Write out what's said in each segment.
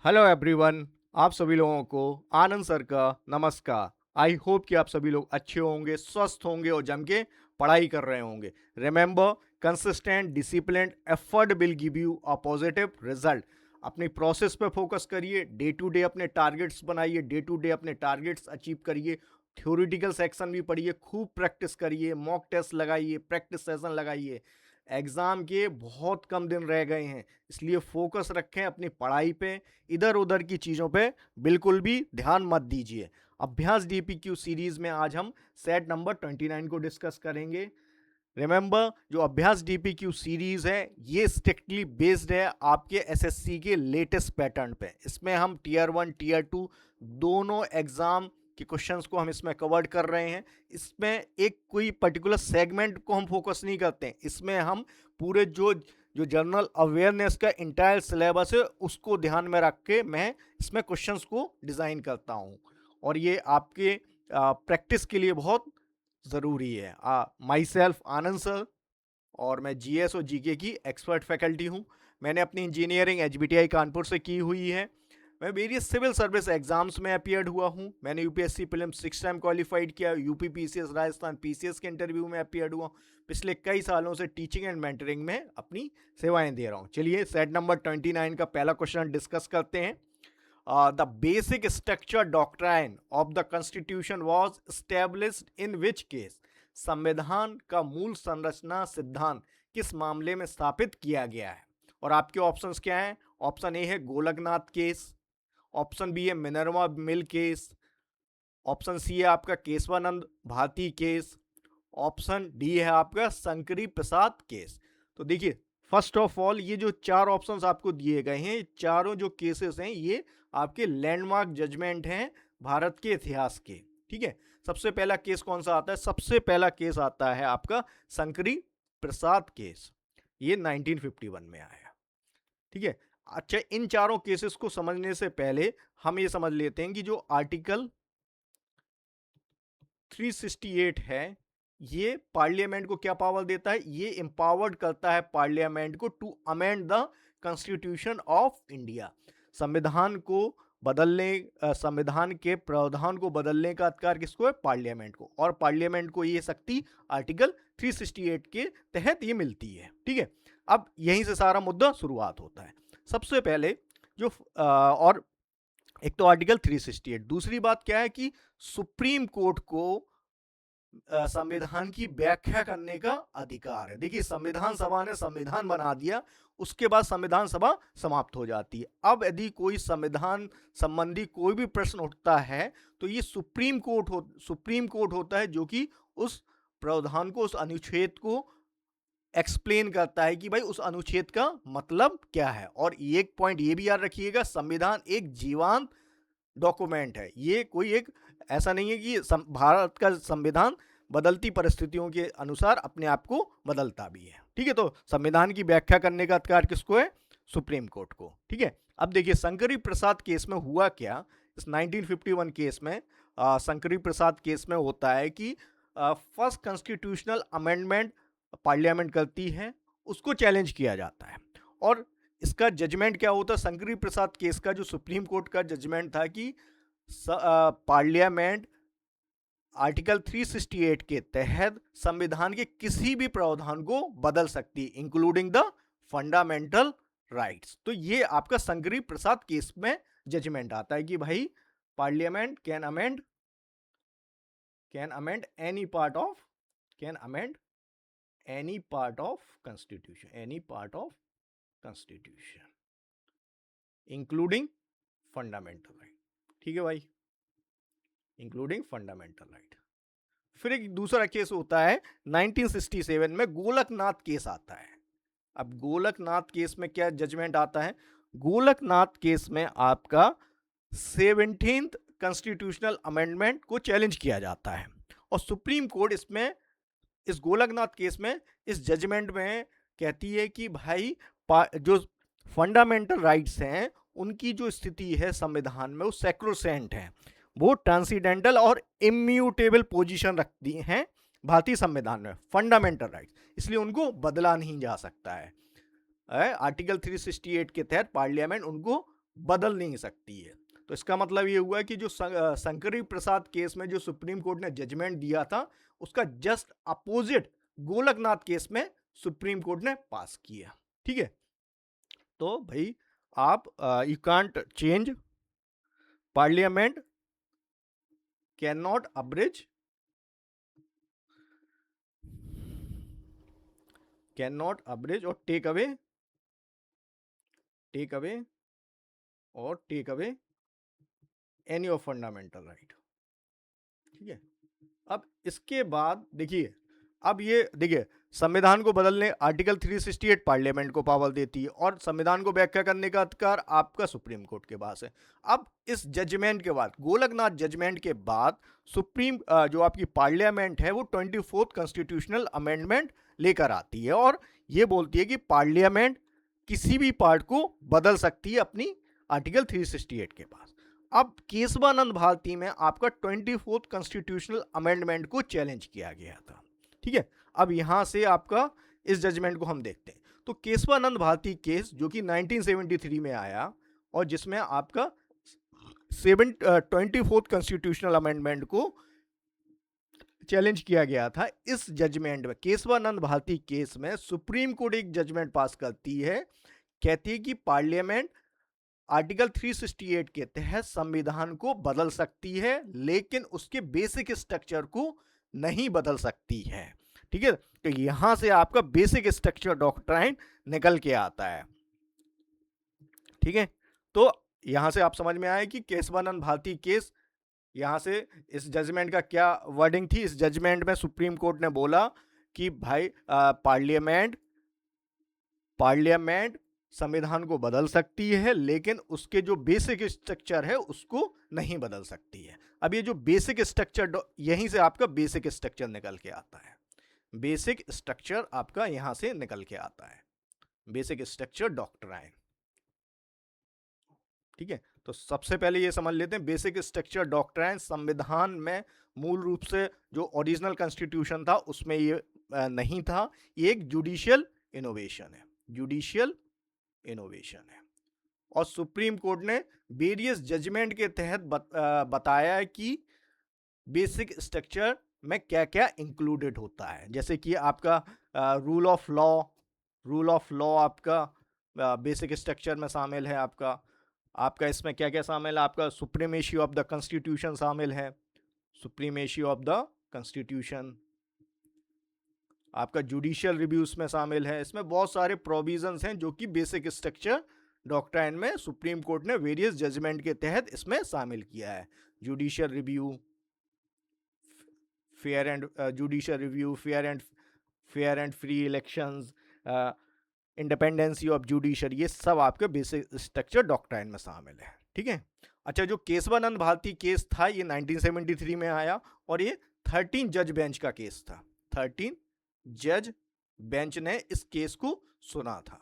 Hello everyone. आप सभी लोगों को आनंद सर का नमस्कार। आई होप कि आप सभी लोग अच्छे होंगे, स्वस्थ होंगे और जम के पढ़ाई कर रहे होंगे। Remember, consistent discipline effort will give you a positive result. अपनी प्रोसेस पे फोकस करिए, डे टू डे अपने टारगेट्स बनाइए, डे टू डे अपने टारगेट्स अचीव करिए। थ्योरेटिकल सेक्शन भी पढ़िए, खूब प्रैक्टिस करिए, मॉक टेस्ट लगाइए, प्रैक्टिस सेशन लगाइए। एग्ज़ाम के बहुत कम दिन रह गए हैं, इसलिए फोकस रखें अपनी पढ़ाई पे। इधर उधर की चीज़ों पे बिल्कुल भी ध्यान मत दीजिए। अभ्यास डीपीक्यू सीरीज में आज हम सेट नंबर 29 को डिस्कस करेंगे। रिमेंबर, जो अभ्यास डीपीक्यू सीरीज है ये स्ट्रिक्टली बेस्ड है आपके एसएससी के लेटेस्ट पैटर्न पे। इसमें हम टीयर 1 टीयर 2 दोनों एग्जाम के क्वेश्चंस को हम इसमें कवर्ड कर रहे हैं। इसमें एक कोई पर्टिकुलर सेगमेंट को हम फोकस नहीं करते हैं, इसमें हम पूरे जो जो जनरल अवेयरनेस का इंटायर सिलेबस है उसको ध्यान में रख के मैं इसमें क्वेश्चंस को डिज़ाइन करता हूँ, और ये आपके प्रैक्टिस के लिए बहुत ज़रूरी है। माई सेल्फ आनंद सर, और मैं जीएस और जीके की एक्सपर्ट फैकल्टी हूँ। मैंने अपनी इंजीनियरिंग एचबीटीआई कानपुर से की हुई है। मैं वेरियस सिविल सर्विस एग्जाम्स में अपीयर्ड हुआ हूँ। मैंने यूपीएससी प्रीलिम्स 6 टाइम क्वालिफाइड किया, यूपी पीसीएस राजस्थान पीसीएस के इंटरव्यू में अपीयर्ड हुआ। पिछले कई सालों से टीचिंग एंड मेंटरिंग में अपनी सेवाएं दे रहा हूँ। चलिए सेट नंबर 29 का पहला क्वेश्चन डिस्कस करते हैं। The basic structure doctrine of the constitution was established in which case? संविधान का मूल संरचना सिद्धांत किस मामले में स्थापित किया गया है? और आपके ऑप्शंस क्या हैं? ऑप्शन ए है गोलकनाथ केस, ऑप्शन बी है Minerva mill case, option C है आपका Kesavananda Bharati case, option D है आपका शंकरी प्रसाद केस। तो देखिए, फर्स्ट ऑफ ऑल ये जो चार ऑप्शंस आपको दिए गए हैं, चारों जो केसेस हैं ये आपके लैंडमार्क जजमेंट हैं भारत के इतिहास के। ठीक है, सबसे पहला केस कौन सा आता है? सबसे पहला केस आता है आपका शंकरी प्रसाद केस। ये 1951 में आया। ठीक है। अच्छा, इन चारों केसेस को समझने से पहले हम ये समझ लेते हैं कि जो आर्टिकल 368 है ये पार्लियामेंट को क्या पावर देता है? ये एम्पावर्ड करता है पार्लियामेंट को to amend the constitution of India. संविधान को बदलने, संविधान के प्रावधान को बदलने का अधिकार किसको है? पार्लियामेंट को। और पार्लियामेंट को ये शक्ति आर्टिकल 368 के तहत ये मिलती है। ठीक है, अब यहीं से सारा मुद्दा शुरुआत होता है। सबसे पहले जो और एक तो आर्टिकल 368, दूसरी बात क्या है कि सुप्रीम कोर्ट को संविधान की व्याख्या करने का अधिकार है। देखिए, संविधान सभा ने संविधान बना दिया, उसके बाद संविधान सभा समाप्त हो जाती है। अब यदि कोई संविधान संबंधी कोई भी प्रश्न उठता है तो ये सुप्रीम कोर्ट होता है जो कि उस प्रावधान को, उस अनुच्छेद को एक्सप्लेन करता है कि भाई उस अनुच्छेद का मतलब क्या है। और एक पॉइंट ये भी याद रखिएगा, संविधान एक जीवंत डॉक्यूमेंट है। ये कोई एक ऐसा नहीं है कि भारत का संविधान बदलती परिस्थितियों के अनुसार अपने आप को बदलता भी है। ठीक है, तो संविधान की व्याख्या करने का अधिकार किसको है? सुप्रीम कोर्ट को। ठीक है, अब देखिए शंकरी प्रसाद केस में हुआ क्या। इस 1951 केस में, शंकरी प्रसाद केस में होता है कि फर्स्ट कॉन्स्टिट्यूशनल अमेंडमेंट पार्लियामेंट करती है, उसको चैलेंज किया जाता है। और इसका जजमेंट क्या होता है? शंकरी प्रसाद केस का जो सुप्रीम कोर्ट का जजमेंट था कि पार्लियामेंट आर्टिकल 368 के तहत संविधान के किसी भी प्रावधान को बदल सकती, इंक्लूडिंग द फंडामेंटल राइट्स। तो ये आपका शंकरी प्रसाद केस में जजमेंट आता है कि भाई parliament can amend any part of constitution including fundamental right. ठीक है भाई, इंक्लूडिंग फंडामेंटल राइट। फिर एक दूसरा केस होता है 1967 में, गोलकनाथ केस आता है। अब गोलकनाथ केस में क्या जजमेंट आता है? गोलकनाथ केस में आपका 17th कॉन्स्टिट्यूशनल अमेंडमेंट को चैलेंज किया जाता है, और सुप्रीम कोर्ट इसमें, इस गोलकनाथ केस में, इस जजमेंट में कहती है कि भाई जो फंडामेंटल राइट्स हैं उनकी जो स्थिति है संविधान में वो सैक्रोसेंट है, वो ट्रांसीडेंटल और इम्यूटेबल पोजीशन रखती हैं भारतीय संविधान में, फंडामेंटल राइट्स, इसलिए उनको बदला नहीं जा सकता है। आर्टिकल 368 के तहत पार्लियामेंट उनको बदल नहीं सकती है। तो इसका मतलब ये हुआ कि जो शंकरी प्रसाद केस में जो सुप्रीम कोर्ट ने जजमेंट दिया था, उसका जस्ट अपोजिट गोलकनाथ केस में सुप्रीम कोर्ट ने पास किया। ठीक है, तो भाई आप you can't change, parliament can not abridge, can not abridge और टेक अवे और take away any of fundamental right. ठीक है, अब इसके बाद देखिए, अब ये देखिए, संविधान को बदलने आर्टिकल 368 पार्लियामेंट को पावर देती है और संविधान को व्याख्या करने का अधिकार आपका सुप्रीम कोर्ट के पास है। अब इस जजमेंट के बाद, गोलकनाथ जजमेंट के बाद, सुप्रीम जो आपकी पार्लियामेंट है वो 24th कॉन्स्टिट्यूशनल अमेंडमेंट लेकर आती है और ये बोलती है कि पार्लियामेंट किसी भी पार्ट को बदल सकती है अपनी आर्टिकल 368 के पास। अब केशवानंद भारती में आपका 24th कॉन्स्टिट्यूशनल अमेंडमेंट को चैलेंज किया गया था। ठीक है, अब यहां से आपका इस जजमेंट को हम देखते हैं। तो केशवानंद भारती केस जो कि 1973 में आया और जिसमें आपका 24th कॉन्स्टिट्यूशनल अमेंडमेंट को चैलेंज किया गया था, इस जजमेंट में केशवानंद भारती केस में सुप्रीम कोर्ट एक जजमेंट पास करती है, कहती है कि पार्लियामेंट आर्टिकल 368 के तहत संविधान को बदल सकती है लेकिन उसके बेसिक स्ट्रक्चर को नहीं बदल सकती है। ठीक है, तो यहां से आपका बेसिक स्ट्रक्चर डॉक्ट्राइन निकल के आता है। ठीक है, तो यहां से आप समझ में आया कि केशवानंद भारती केस, यहां से इस जजमेंट का क्या वर्डिंग थी। इस जजमेंट में सुप्रीम कोर्ट ने बोला कि भाई पार्लियामेंट संविधान को बदल सकती है लेकिन उसके जो बेसिक स्ट्रक्चर है उसको नहीं बदल सकती है। अब ये जो बेसिक स्ट्रक्चर, यहीं से आपका बेसिक स्ट्रक्चर निकल के आता है, बेसिक स्ट्रक्चर आपका यहां से निकल के आता है, बेसिक स्ट्रक्चर डॉक्ट्राइन। ठीक है, तो सबसे पहले ये समझ लेते हैं बेसिक स्ट्रक्चर डॉक्ट्राइन संविधान में मूल रूप से जो ओरिजिनल कॉन्स्टिट्यूशन था उसमें ये नहीं था, ये एक जुडिशियल इनोवेशन है, जुडिशियल इनोवेशन है। और सुप्रीम कोर्ट ने वेरियस जजमेंट के तहत बताया कि बेसिक स्ट्रक्चर में क्या क्या इंक्लूडेड होता है, जैसे कि आपका रूल ऑफ लॉ आपका बेसिक स्ट्रक्चर में शामिल है। आपका इसमें क्या क्या शामिल है, आपका सुप्रीमेसी ऑफ द कॉन्स्टिट्यूशन शामिल है, सुप्रीमेसी ऑफ द कॉन्स्टिट्यूशन, आपका जुडिशियल रिव्यूज में शामिल है। इसमें बहुत सारे प्रोविजंस हैं जो कि बेसिक स्ट्रक्चर डॉक्ट्राइन में सुप्रीम कोर्ट ने वेरियस जजमेंट के तहत इसमें शामिल किया है। Judicial review, fair and free elections, independency of judiciary, ये सब आपके बेसिक स्ट्रक्चर डॉक्ट्राइन में शामिल है। ठीक है, अच्छा, जो केशवानंद भारती केस था ये 1973 में आया और ये 13 जज बेंच का केस था। 13 जज बेंच ने इस केस को सुना था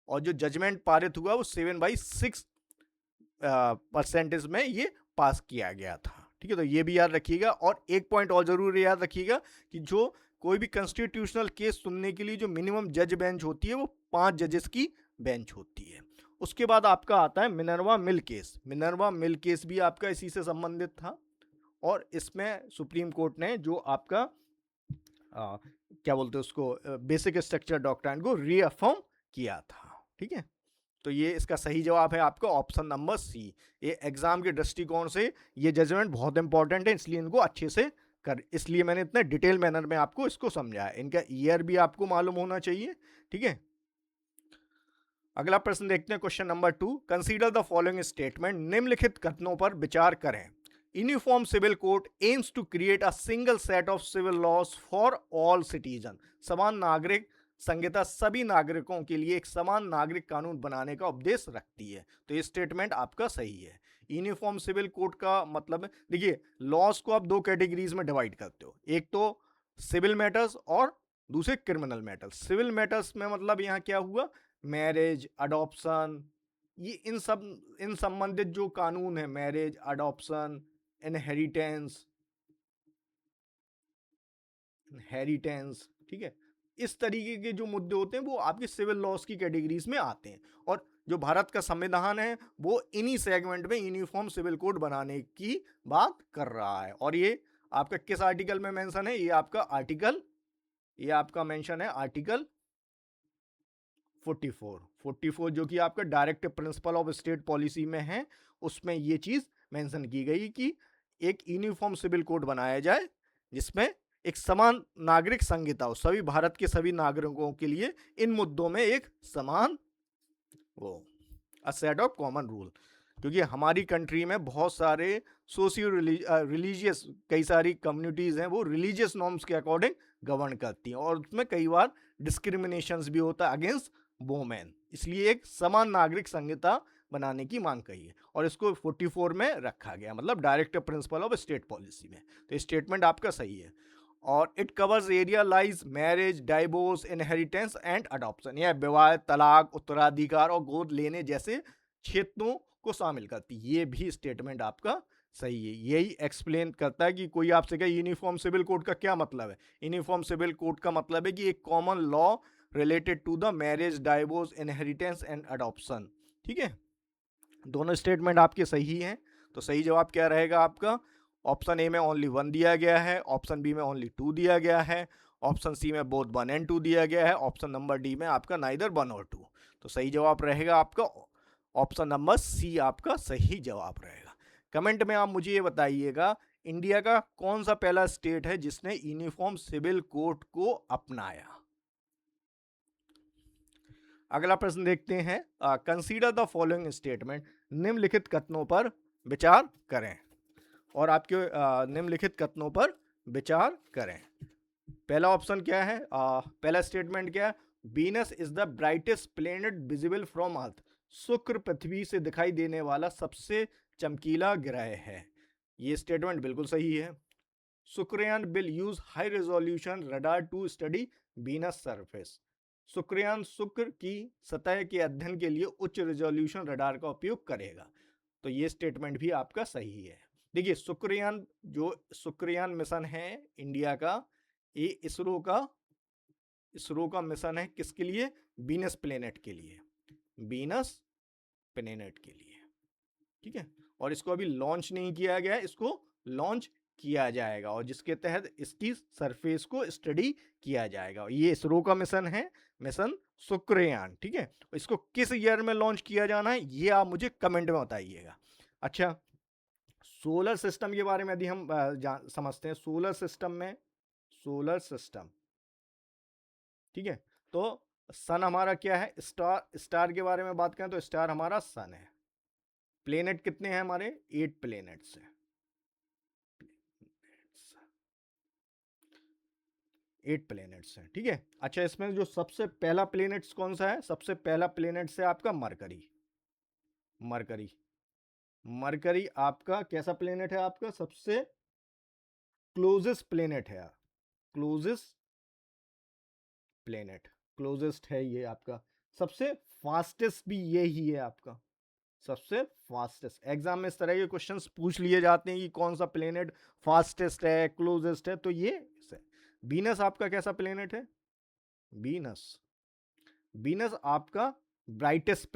और जो जजमेंट पारित हुआ वो 7/6 परसेंटेज में ये पास किया गया था। ठीक है, तो ये भी याद रखिएगा। और एक पॉइंट और जरूर याद रखिएगा कि जो कोई भी कॉन्स्टिट्यूशनल केस सुनने के लिए जो मिनिमम जज बेंच होती है वो 5 जजेस की बेंच होती है। उसके बाद आपका आता है Minerva mill case. Minerva mill case भी आपका इसी से संबंधित था और इसमें सुप्रीम कोर्ट ने जो आपका क्या बोलते हैं उसको, बेसिक स्ट्रक्चर डॉक्ट्राइन को रीअफर्म किया था। ठीक है, तो ये इसका सही जवाब है आपका ऑप्शन नंबर सी। ये एग्जाम के दृष्टिकोण से ये जजमेंट बहुत इंपॉर्टेंट है, इसलिए इनको अच्छे से इसलिए मैंने इतने डिटेल मैनर में आपको इसको समझाया। इनका ईयर भी आपको मालूम होना चाहिए। ठीक है, अगला प्रश्न देखते हैं, question number 2। Consider the following statement, निम्नलिखित कथनों पर विचार करें। Uniform civil code aims to create a single set of civil laws for all citizen. समान नागरिक संहिता सभी नागरिकों के लिए एक समान नागरिक कानून बनाने का उद्देश्य रखती है। तो ये स्टेटमेंट आपका सही है। यूनिफॉर्म सिविल कोड का मतलब, देखिए, लॉज को आप 2 कैटेगरीज में डिवाइड करते हो, एक तो सिविल मैटर्स और दूसरे क्रिमिनल मैटर्स। सिविल मैटर्स में मतलब यहाँ क्या हुआ, मैरिज, अडॉप्शन, ये इन संबंधित जो कानून है, मैरिज, अडॉप्शन, इनहेरिटेंस, ठीक है, इस तरीके के जो मुद्दे होते हैं वो आपके सिविल लॉस की कैटेगरीज में आते हैं। और जो भारत का संविधान है वो इन्हीं सेगमेंट में यूनिफॉर्म सिविल कोड बनाने की बात कर रहा है। और ये आपका किस आर्टिकल में मेंशन है? ये आपका मेंशन है आर्टिकल 44 जो कि आपका direct principal of state policy में है। उसमें ये चीज मेंशन की गई कि एक यूनिफॉर्म सिविल कोड बनाया जाए जिसमें एक समान नागरिक संहिता हो, सभी भारत के सभी नागरिकों के लिए इन मुद्दों में एक समान वो a set of common rule. क्योंकि हमारी कंट्री में बहुत सारे सोशियो रिलीजियस कई सारी कम्युनिटीज़ हैं, वो रिलीजियस नॉर्म्स के अकॉर्डिंग गवर्न करती हैं और उसमें कई बार डिस्क्रिमिनेशंस भी होता है अगेंस्ट वोमेन। इसलिए एक समान नागरिक संहिता बनाने की मांग कही है और इसको 44 में रखा गया, मतलब direct principal of state policy में। तो स्टेटमेंट आपका सही है। और it covers area lies marriage, divorce, inheritance and adoption. यह विवाह, तलाक, उत्तराधिकार और गोद लेने जैसे क्षेत्रों को शामिल करती है। ये भी स्टेटमेंट आपका सही है। यही एक्सप्लेन करता है कि कोई आपसे कहे यूनिफॉर्म सिविल कोड का क्या मतलब है। यूनिफॉर्म सिविल कोड का मतलब है कि एक common law related to the marriage, divorce, inheritance and adoption. ठीक है, दोनों स्टेटमेंट आपके सही हैं। तो सही जवाब क्या रहेगा आपका? ऑप्शन ए में ओनली 1 दिया गया है, ऑप्शन बी में ओनली 2 दिया गया है, ऑप्शन सी में बोथ 1 एंड 2 दिया गया है, ऑप्शन नंबर डी में आपका नाइदर 1 और 2। तो सही जवाब रहेगा आपका ऑप्शन नंबर सी, आपका सही जवाब रहेगा। कमेंट में आप मुझे ये बताइएगा, इंडिया का कौन सा पहला स्टेट है जिसने यूनिफॉर्म सिविल कोड को अपनाया? अगला प्रश्न देखते हैं। Consider the following statement. निम्नलिखित कथनों पर विचार करें और आपके निम्नलिखित कथनों पर विचार करें। पहला ऑप्शन क्या है? पहला स्टेटमेंट क्या है? Venus is the brightest planet visible from earth. शुक्र पृथ्वी से दिखाई देने वाला सबसे चमकीला ग्रह है। ये स्टेटमेंट बिल्कुल सही है। Shukrayaan will use high resolution radar to study Venus surface. Shukrayaan शुक्र की सतह के अध्ययन के लिए उच्च रेजोल्यूशन रडार का उपयोग करेगा। तो ये स्टेटमेंट भी आपका सही है। देखिए, शुक्रयान मिशन है इंडिया का, ये इसरो का मिशन है किसके लिए? वीनस प्लेनेट के लिए, वीनस प्लेनेट के लिए। ठीक है, और इसको अभी लॉन्च नहीं किया गया है, इसको लॉन्च किया जाएगा और जिसके तहत इसकी सरफेस को स्टडी किया जाएगा। ये इसरो का मिशन है, मिशन शुक्रयान। ठीक है, इसको किस ईयर में लॉन्च किया जाना है ये आप मुझे कमेंट में बताइएगा। अच्छा, सोलर सिस्टम के बारे में यदि हम समझते हैं, सोलर सिस्टम, ठीक है, तो सन हमारा क्या है? स्टार के बारे में बात करें तो स्टार हमारा सन है। प्लेनेट कितने हैं हमारे? 8 प्लेनेट्स हैं, 8 प्लेनेट्स हैं। ठीक है, अच्छा, इसमें जो सबसे पहला प्लेनेट्स कौन सा है? सबसे पहला प्लेनेट्स है आपका मरकरी। मरकरी आपका कैसा प्लेनेट है? आपका सबसे क्लोजेस्ट प्लेनेट है, क्लोजेस्ट है ये आपका। सबसे फास्टेस्ट भी यही है आपका, सबसे फास्टेस्ट। एग्जाम में इस तरह के क्वेश्चंस पूछ लिए जाते हैं कि कौन सा प्लेनेट फास्टेस्ट है, क्लोजेस्ट है, तो ये है। वीनस आपका कैसा प्लेनेट है? वीनस आपका ब्राइटेस्ट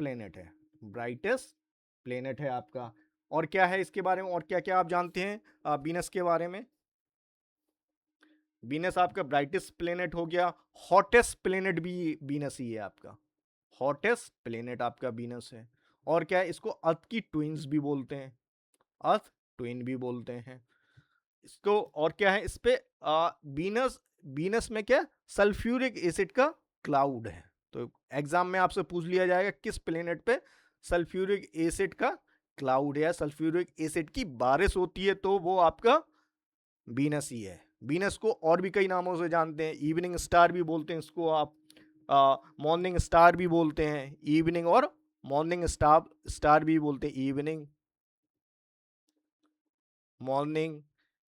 प्लेनेट है आपका। और क्या है इसके बारे में, और क्या क्या आप जानते हैं वीनस के बारे में? वीनस आपका ब्राइटेस्ट प्लेनेट हो गया। हॉटेस्ट प्लेनेट भी वीनस ही है आपका, हॉटेस्ट प्लेनेट आपका वीनस है। और क्या है, इसको अर्थ की ट्विन्स भी बोलते हैं, अर्थ ट्विन भी बोलते हैं इसको। और क्या है इस पे? वीनस में क्या? सल्फ्यूरिक एसिड का क्लाउड है। तो एग्जाम में आपसे पूछ लिया जाएगा किस प्लेनेट पे सल्फ्यूरिक एसिड का क्लाउड है, सल्फ्यूरिक एसिड की बारिश होती है, तो वो आपका वीनस ही है। वीनस को और भी कई नामों से जानते हैं, इवनिंग स्टार भी बोलते हैं इसको आप, मॉर्निंग स्टार भी बोलते हैं, इवनिंग और मॉर्निंग स्टार भी बोलते हैं, इवनिंग, मॉर्निंग,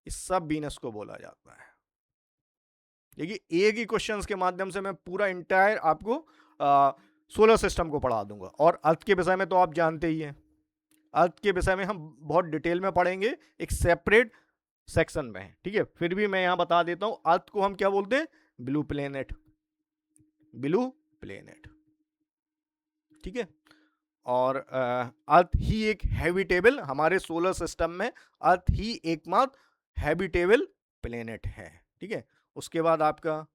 इस सब वीनस को बोला जाता है। देखिए, एक ही क्वेश्चंस के माध्यम से मैं पूरा इंटायर आपको सोलर सिस्टम को पढ़ा दूंगा। और अर्थ के विषय में तो आप जानते ही हैं, अर्थ के विषय में हम बहुत डिटेल में पढ़ेंगे एक सेपरेट सेक्शन में। ठीक है, फिर भी मैं यहां बता देता हूं, अर्थ को हम क्या बोलते हैं? Blue planet. ठीक है, और अर्थ ही एक हैबिटेबल, हमारे सोलर सिस्टम में अर्थ ही एकमात्र हैबिटेबल प्लेनेट है। ठीक है, उसके बाद आपका,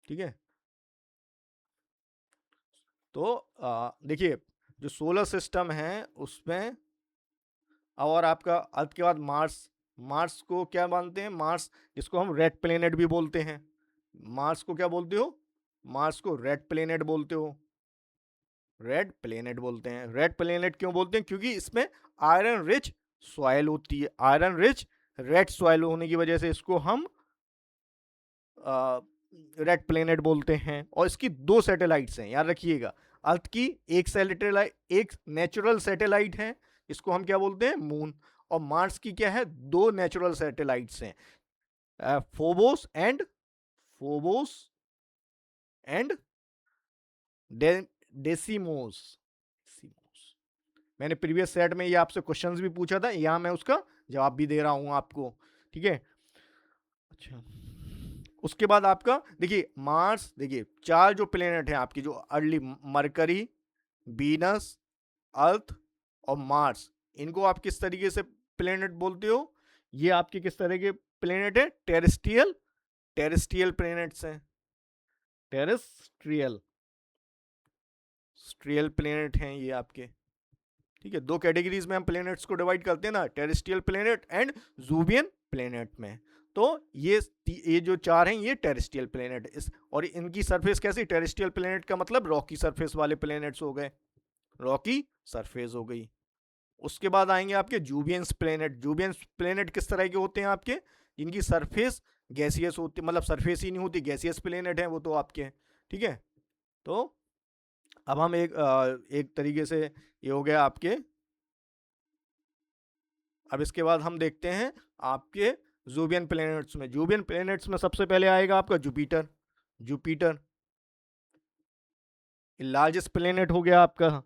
ठीक है, तो देखिए जो सोलर सिस्टम है उसमें, और आपका अर्थ के बाद मार्स, मार्स को क्या मानते हैं, मार्स जिसको हम रेड प्लेनेट भी बोलते हैं, मार्स को क्या बोलते हो, मार्स को रेड प्लेनेट बोलते हो, रेड प्लेनेट बोलते हैं। रेड प्लेनेट क्यों बोलते हैं, क्योंकि इसमें आयरन रिच सॉइल होती है, आयरन रिच रेड सॉइल होने की वजह से इसको हम रेड प्लेनेट बोलते हैं। और इसकी दो सैटेलाइट्स हैं, याद रखिएगा, अर्थ की एक सैटेलाइट, एक नेचुरल सैटेलाइट है, इसको हम क्या बोलते हैं, मून। और मार्स की क्या है, दो नेचुरल सैटेलाइट्स हैं, फोबोस एंड, फोबोस एंड डेसिमोस। मैंने प्रीवियस सेट में ये आपसे क्वेश्चंस भी पूछा था, यहाँ मैं उसका जवाब भी दे रहा हूँ आपको। ठीक है, अच्छा, उसके बाद आपका देखिए मार्स, देखिए चार जो प्लेनेट हैं आपकी, जो अर्ली, मरकरी, वीनस, अर्थ और मार्स, इनको आप किस तरीके से प्लेनेट बोलते हो, ये आपके किस तरह के प्लेनेट है, टेरेस्ट्रियल, टेरेस्ट्रियल प्लेनेट्स हैं, टेरेस्ट्रियल, स्ट्रियल प्लेनेट हैं ये आपके। ठीक है, दो कैटेगरीज में हम प्लेनेट्स को डिवाइड करते हैं ना, टेरेस्ट्रियल प्लेनेट एंड जूबियन प्लेनेट में। तो ये जो चार हैं ये टेरेस्ट्रियल प्लेनेट, इस और इनकी सरफेस कैसी, टेरेस्ट्रियल प्लेनेट का मतलब रॉकी सरफेस वाले प्लेनेट्स हो गए, रॉकी सरफेस हो गई। उसके बाद आएंगे आपके जूबियंस प्लेनेट। जूबियंस प्लेनेट किस तरह के होते हैं आपके, जिनकी सरफेस गैसियस होती, मतलब सरफेस ही नहीं होती, गैसियस प्लेनेट हैं वो तो आपके। ठीक है, तो अब हम एक तरीके से ये हो गया आपके। अब इसके बाद हम देखते हैं आपके जूबियन प्लैनेट्स में। जूबियन प्लैनेट्स में सबसे पहले आएगा आपका जुपिटर। जुपिटर लार्जेस्ट प्लैनेट हो गया आपका।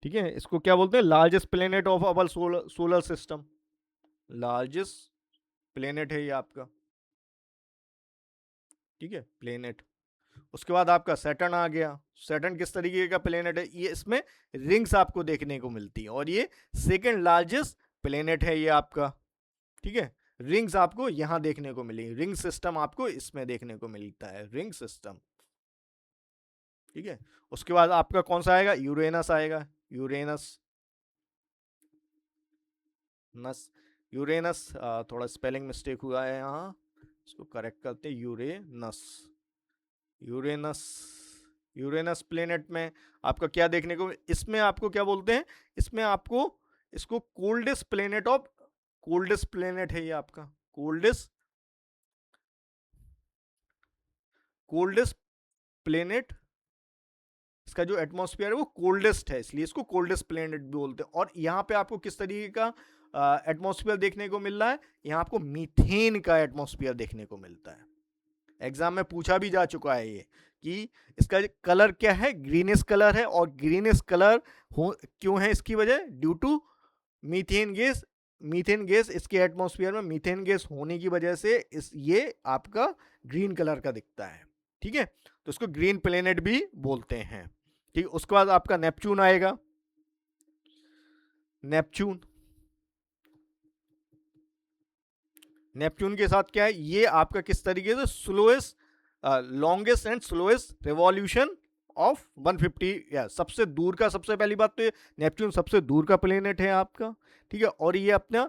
ठीक है, इसको क्या बोलते हैं, largest planet of our solar system, largest planet है ये आपका। ठीक है, प्लैनेट। उसके बाद आपका सैटर्न आ गया। सैटर्न किस तरीके का प्लेनेट है, ये इसमें रिंग्स आपको देखने को मिलती है, और ये सेकंड लार्जेस्ट प्लेनेट है ये आपका। ठीक है, रिंग्स आपको यहां देखने को मिली, रिंग सिस्टम आपको इसमें देखने को मिलता है, रिंग सिस्टम। ठीक है, उसके बाद आपका कौन सा आएगा, यूरेनस आएगा। यूरेनस, नस, यूरेनस, थोड़ा स्पेलिंग मिस्टेक हुआ है यहाँ, इसको करेक्ट करते हैं, यूरेनस। यूरेनस, यूरेनस प्लेनेट में आपका क्या देखने को, इसमें आपको क्या बोलते हैं, इसमें आपको इसको coldest planet of, coldest planet है ये आपका, कोल्डेस्ट, कोल्डेस्ट प्लेनेट, इसका जो एटमॉस्फेयर है वो कोल्डेस्ट है, इसलिए इसको कोल्डेस्ट प्लेनेट भी बोलते हैं। और यहाँ पे आपको किस तरीके का एटमॉस्फेयर देखने को मिल रहा है, यहाँ आपको मीथेन का एटमॉस्फेयर देखने को मिलता है। एग्जाम में पूछा भी जा चुका है ये, कि इसका कलर क्या है, ग्रीनिश कलर है, और ग्रीनिश कलर क्यों है, इसकी वजह due to methane gas. Methane gas इसके एटमॉस्फेयर में मीथेन गैस होने की वजह से ये आपका ग्रीन कलर का दिखता है। ठीक है, तो इसको ग्रीन प्लेनेट भी बोलते हैं। ठीक, उसके बाद आपका नेपच्यून आएगा। नेपच्यून, नेपच्यून के साथ क्या है, ये आपका किस तरीके से slowest, longest and slowest revolution of 150, या सबसे दूर का, सबसे पहली बात तो नेपच्यून सबसे दूर का प्लेनेट है आपका। ठीक है, और ये अपना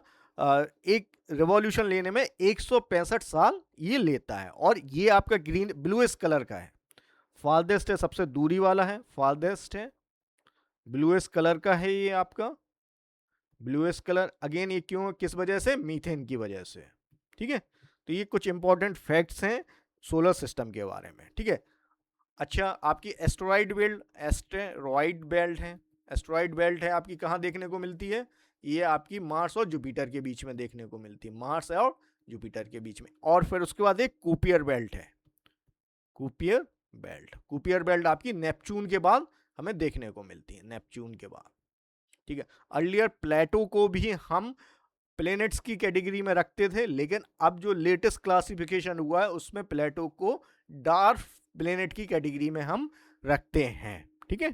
एक रिवॉल्यूशन लेने में 165 साल ये लेता है, और ये आपका ग्रीन ब्लूइश कलर का है, फारदेस्ट है, सबसे दूरी वाला है, फारदेस्ट है, ब्लूइश कलर का है ये आपका, ब्लूइश कलर। अगेन ये क्यों, किस वजह से, मीथेन की वजह से। ठीक है, तो ये कुछ इंपॉर्टेंट फैक्ट्स हैं सोलर सिस्टम के बारे में। ठीक है, अच्छा, आपकी एस्टेरॉइड बेल्ट, एस्टेरॉइड बेल्ट है, एस्टेरॉइड बेल्ट है आपकी कहाँ देखने को मिलती है, ये आपकी मार्स और जुपिटर के बीच में देखने को मिलती है, मार्स और जुपिटर के बीच में। और फिर उसके बाद एक कुपियर बेल्ट है, कुपियर बेल्ट, कुपियर बेल्ट आपकी नेपच्यून के बाद हमें देखने को मिलती है, नेपच्यून के बाद। ठीक है, अर्लियर प्लेटो को भी हम प्लैनेट्स की कैटेगरी में रखते थे, लेकिन अब जो लेटेस्ट क्लासिफिकेशन हुआ है उसमें प्लेटो को डार्क प्लेनेट की कैटेगरी में हम रखते हैं। ठीक है,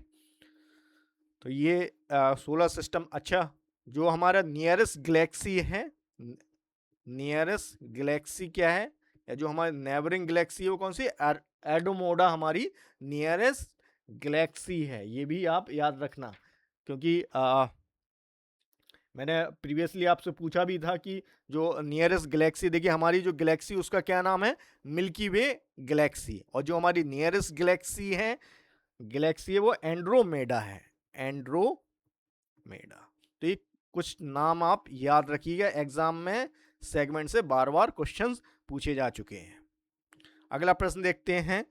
तो ये सोलर सिस्टम। अच्छा, जो हमारा नियरेस्ट गैलेक्सी है, नियरेस्ट गैलेक्सी क्या है, या जो हमारी नेबरिंग गैलेक्सी है वो कौन सी, एंड्रोमेडा हमारी नियरेस्ट गैलेक्सी है। ये भी आप याद रखना, क्योंकि मैंने प्रीवियसली आपसे पूछा भी था कि जो नियरेस्ट गैलेक्सी, देखिए हमारी जो गैलेक्सी उसका क्या नाम है, मिल्की वे गैलेक्सी, और जो हमारी नियरेस्ट गैलेक्सी है वो एंड्रोमेडा है, एंड्रोमेडा। तो ये कुछ नाम आप याद रखिएगा, एग्जाम में सेगमेंट से बार बार क्वेश्चंस पूछे जा चुके हैं। अगला प्रश्न देखते हैं,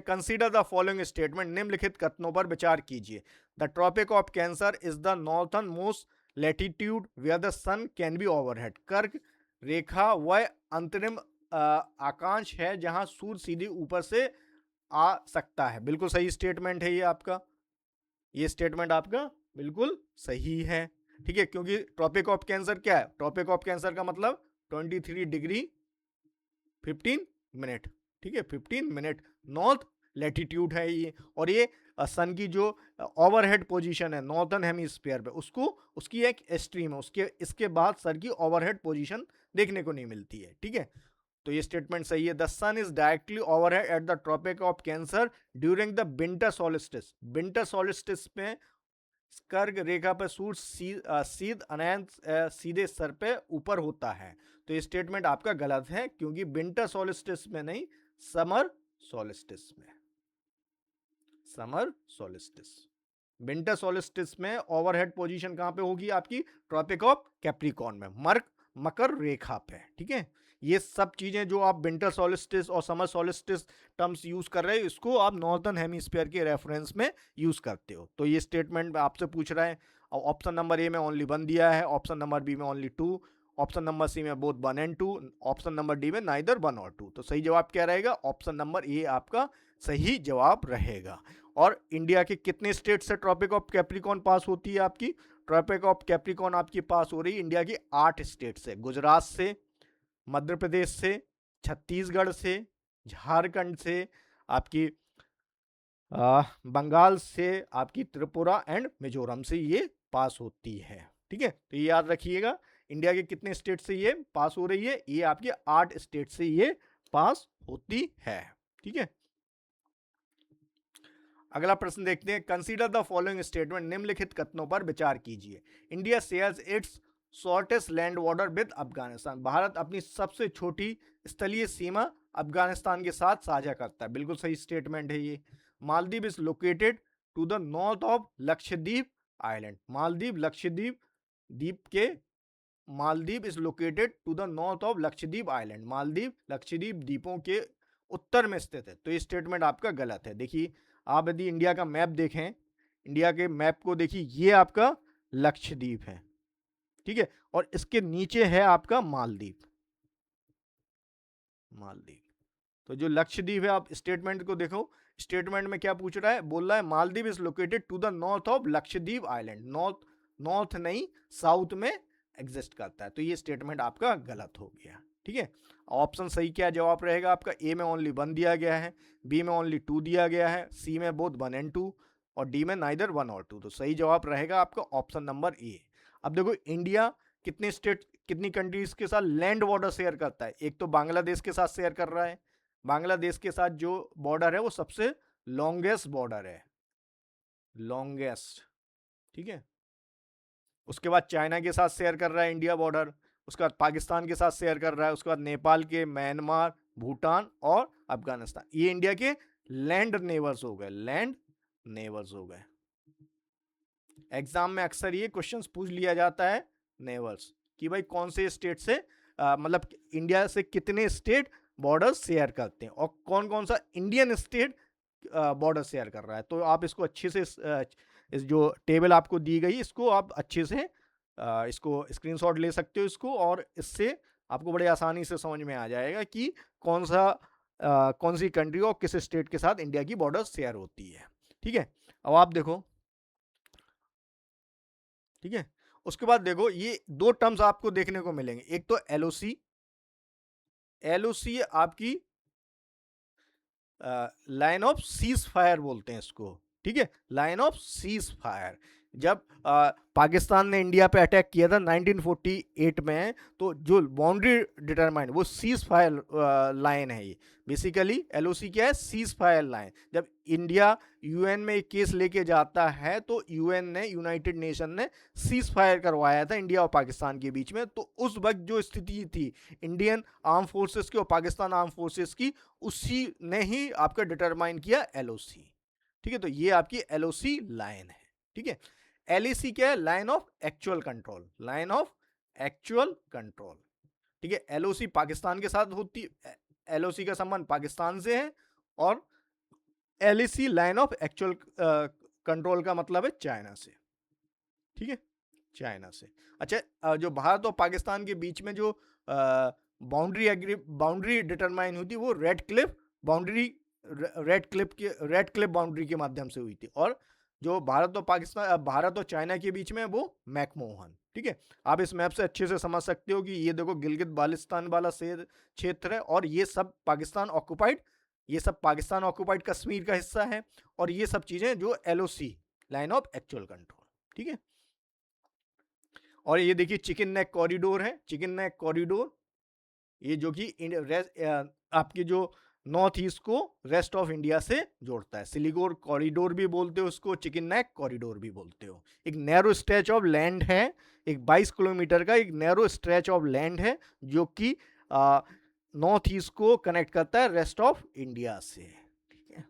कंसीडर द फॉलोइंग स्टेटमेंट, निम्नलिखित कथनों पर विचार कीजिए। The Tropic of Cancer is the northern most latitude where the sun can be overhead. कर्क रेखा वह अंतरिम आकांश है जहां सूर्य सीधे ऊपर से आ सकता है। बिल्कुल सही स्टेटमेंट है ये आपका, ये स्टेटमेंट आपका बिल्कुल सही है। ठीक है, क्योंकि ट्रॉपिक ऑफ कैंसर क्या है, ट्रॉपिक ऑफ कैंसर का मतलब 23 डिग्री 15 मिनट। ठीक है, 15 मिनट नॉर्थ लैटिट्यूड है ये, और ये सन की जो ओवरहेड पोजीशन है नॉर्थर्न हेमिस्फीयर पे, उसको उसकी एक एक्सट्रीम है, उसके इसके बाद सर की ओवरहेड पोजीशन देखने को नहीं मिलती है। ठीक है, तो ये स्टेटमेंट सही है। The sun is directly overhead at the Tropic of Cancer during the winter solstice. Winter solstice में कर्क रेखा पर सूर्य सीधे सर पे ऊपर होता है। तो ये स्टेटमेंट आपका गलत है, क्योंकि विंटर सोलिस्टिस में नहीं, समर सोलिस्टिस में, समर सोलिस्टिस। विंटर सोलिस्टिस में ओवरहेड पोजीशन कहां पे होगी आपकी, ट्रॉपिक ऑफ कैप्रिकॉर्न में, मकर रेखा पे। ठीक है, ये सब चीजें जो आप विंटर सोलिस्टिस और समर सोलिस्टिस टर्म्स यूज कर रहे हो, इसको आप नॉर्थर्न हेमिस्फीयर के रेफरेंस में यूज करते हो। तो ये स्टेटमेंट आपसे पूछ रहा है, और ऑप्शन नंबर ए में ओनली 1 दिया है, ऑप्शन नंबर बी में ओनली 2, ऑप्शन नंबर सी में both 1 and 2, option number D में नाइदर 1 और 2। तो सही जवाब क्या रहेगा, ऑप्शन नंबर ए आपका सही जवाब रहेगा। और इंडिया के कितने स्टेट से ट्रॉपिक ऑफ कैप्रिकॉर्न पास होती है आपकी, ट्रॉपिक ऑफ कैप्रिकॉर्न आपकी पास हो रही है इंडिया की 8 स्टेट से, गुजरात से, मध्य प्रदेश से, छत्तीसगढ़ से, झारखंड से, आपकी बंगाल से, आपकी त्रिपुरा एंड मिजोरम से ये पास होती है। ठीक है, तो ये याद रखिएगा, इंडिया के कितने स्टेट से ये पास हो रही है, ये आपके 8 स्टेट से ये पास होती है। ठीक है, अगला प्रश्न देखते हैं, कंसीडर द फॉलोइंग स्टेटमेंट, निम्नलिखित कथनों पर विचार कीजिए। India shares it's shortest land border with Afghanistan. Bharat अपनी सबसे छोटी स्थलीय सीमा अफगानिस्तान के साथ साझा करता है। बिल्कुल सही स्टेटमेंट है ये। Maldives is located to the north of Lakshadweep island. Maldives is located to the north of Lakshadweep island. Maldives Lakshadweep द्वीपों के उत्तर में स्थित है। तो ये स्टेटमेंट आपका गलत है। देखिए, आप यदि इंडिया का मैप देखें, इंडिया के मैप को देखिए, ये आपका लक्षद्वीप है। ठीक है, और इसके नीचे है आपका मालदीव। तो जो लक्षद्वीप है, आप स्टेटमेंट को देखो, स्टेटमेंट में क्या पूछ रहा है, बोल रहा है Maldives is located to the north of Lakshadweep island. North नहीं, साउथ में एग्जिस्ट करता है। तो ये स्टेटमेंट आपका गलत हो गया। ठीक है, ऑप्शन सही क्या जवाब रहेगा आपका, ए में ओनली 1 दिया गया है, बी में ओनली 2 दिया गया है, सी में बोथ 1 and 2, और डी में नाइदर 1 और 2। तो सही जवाब रहेगा आपका ऑप्शन नंबर ए। अब देखो, इंडिया कितनी कंट्रीज के साथ लैंड बॉर्डर शेयर करता है। एक तो बांग्लादेश के साथ शेयर कर रहा है, बांग्लादेश के साथ जो बॉर्डर है वो सबसे लॉन्गेस्ट बॉर्डर है, लॉन्गेस्ट। ठीक है, उसके बाद चाइना के साथ शेयर कर रहा है इंडिया बॉर्डर, उसके बाद पाकिस्तान के साथ शेयर कर रहा है, उसके बाद नेपाल के, म्यांमार, भूटान और अफगानिस्तान। ये इंडिया के लैंड नेबर्स हो गए, लैंड नेबर्स हो गए। एग्जाम में अक्सर ये क्वेश्चंस पूछ लिया जाता है नेबर्स, कि भाई कौन से स्टेट से मतलब इंडिया से कितने स्टेट बॉर्डर शेयर करते हैं, और कौन कौन सा इंडियन स्टेट बॉर्डर शेयर कर रहा है। तो आप इसको अच्छे से इस जो टेबल आपको दी गई, इसको आप अच्छे से इसको स्क्रीनशॉट ले सकते हो इसको, और इससे आपको बड़े आसानी से समझ में आ जाएगा कि कौन सी कंट्री और किस स्टेट के साथ इंडिया की बॉर्डर शेयर होती है। ठीक है, अब आप देखो, ठीक है, उसके बाद देखो, ये 2 टर्म्स आपको देखने को मिलेंगे, एक तो एलओसी, एलओसी आपकी लाइन ऑफ सीज फायर बोलते हैं इसको, ठीक है, लाइन ऑफ सीज फायर। जब पाकिस्तान ने इंडिया पे अटैक किया था 1948 में, तो जो बाउंड्री डिटरमाइन वो सीज फायर लाइन है। ये बेसिकली एलओसी क्या है, सीज फायर लाइन। जब इंडिया यूएन में एक केस लेके जाता है तो यूएन ने, यूनाइटेड नेशन ने सीज फायर करवाया था इंडिया और पाकिस्तान के बीच में। तो उस वक्त जो स्थिति थी इंडियन आर्म फोर्सेस की और पाकिस्तान आर्म फोर्सेस की, उसी ने ही आपका डिटरमाइन किया एलओसी, ठीक है। तो ये आपकी एलओसी लाइन है, ठीक है। एलएसी क्या है, line of actual control, line of actual control, ठीक है। एलओसी पाकिस्तान के साथ होती, एलओसी का संबंध पाकिस्तान से है, और LAC line of actual control का मतलब है चाइना से, ठीक है, चाइना से। अच्छा, जो भारत और पाकिस्तान के बीच में जो बाउंड्री डिटरमाइन हुई थी वो रेड क्लिफ बाउंड्री के माध्यम से हुई थी। और जो भारत और चाइना के बीच में वो मैकमोहन, ठीक है। आप इस मैप से अच्छे से समझ सकते हो कि ये देखो गिलगित बाल्टिस्तान वाला क्षेत्र है, और ये सब पाकिस्तान ऑक्युपाइड कश्मीर का हिस्सा है, और ये सब चीजें जो LOC, line of actual control, ठीक है। और ये देखिए चिकन नेक कॉरिडोर है, चिकन नेक कॉरिडोर, ये जो कि आपकी जो नॉर्थ ईस्ट को रेस्ट ऑफ इंडिया से जोड़ता है। सिलीगुड़ कॉरिडोर भी बोलते हो उसको, चिकन नेक कॉरिडोर भी बोलते हो। एक नैरो स्ट्रेच ऑफ लैंड है, एक 22 किलोमीटर का एक नैरो स्ट्रेच ऑफ लैंड है, जो कि नॉर्थ ईस्ट को कनेक्ट करता है रेस्ट ऑफ इंडिया से, ठीक है।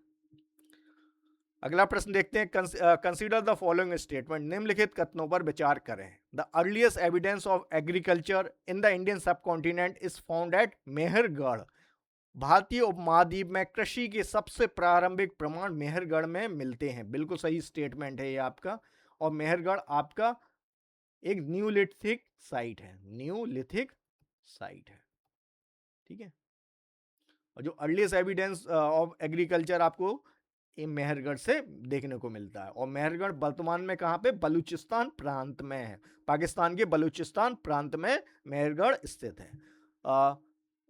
अगला प्रश्न देखते हैं, कंसीडर द फॉलोइंग स्टेटमेंट, निम्नलिखित कथनों पर विचार करें। The earliest evidence of agriculture in the Indian subcontinent is found at Mehrgarh. भारतीय उपमहाद्वीप में कृषि के सबसे प्रारंभिक प्रमाण मेहरगढ़ में मिलते हैं। बिल्कुल सही स्टेटमेंट है ये आपका। और मेहरगढ़ आपका एक न्यूलिथिक साइट है, न्यूलिथिक साइट है, ठीक है। और जो अर्लीस्ट एविडेंस ऑफ एग्रीकल्चर आपको ये मेहरगढ़ से देखने को मिलता है। और मेहरगढ़ वर्तमान में कहाँ पे, बलूचिस्तान प्रांत में है, पाकिस्तान के बलूचिस्तान प्रांत में मेहरगढ़ स्थित है।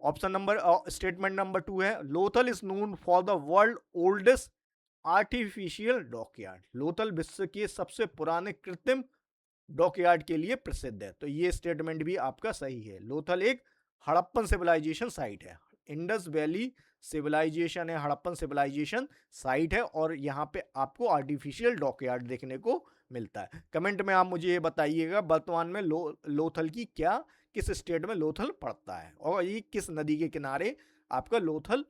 ऑप्शन नंबर स्टेटमेंट नंबर 2 है, Lothal is known for the world oldest artificial dockyard. Lothal विश्व के सबसे पुराने कृत्रिम डॉकयार्ड के लिए प्रसिद्ध है। तो ये स्टेटमेंट भी आपका सही है। लोथल एक हड़प्पन सिविलाइजेशन साइट है, इंडस वैली सिविलाइजेशन है, हड़प्पन सिविलाइजेशन साइट है, और यहाँ पे आपको आर्टिफिशियल डॉकयार्ड देखने को मिलता है। कमेंट में आप मुझे ये बताइएगा वर्तमान में लोथल की किस स्टेट में लोथल पड़ता है, और ये किस नदी के किनारे आपका लोथल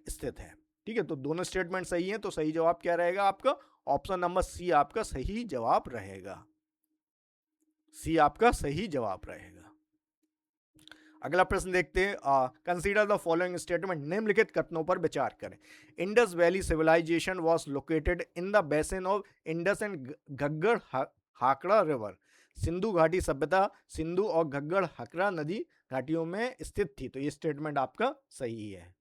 स्थित है, ठीक है। तो दोनों स्टेटमेंट सही हैं, तो सही जवाब क्या रहेगा आपका, ऑप्शन नंबर सी आपका सही जवाब रहेगा, सी आपका सही जवाब रहेगा। अगला प्रश्न देखते हैं, कंसीडर द फॉलोइंग स्टेटमेंट, निम्नलिखित कथनों पर विचार करें। Indus valley civilisation was located in the basin of Indus and Ghaggar Hakra river. Sindhu घाटी सभ्यता सिंधु और घग्गर हाकड़ा नदी घाटियों में स्थित थी। तो ये स्टेटमेंट आपका सही है।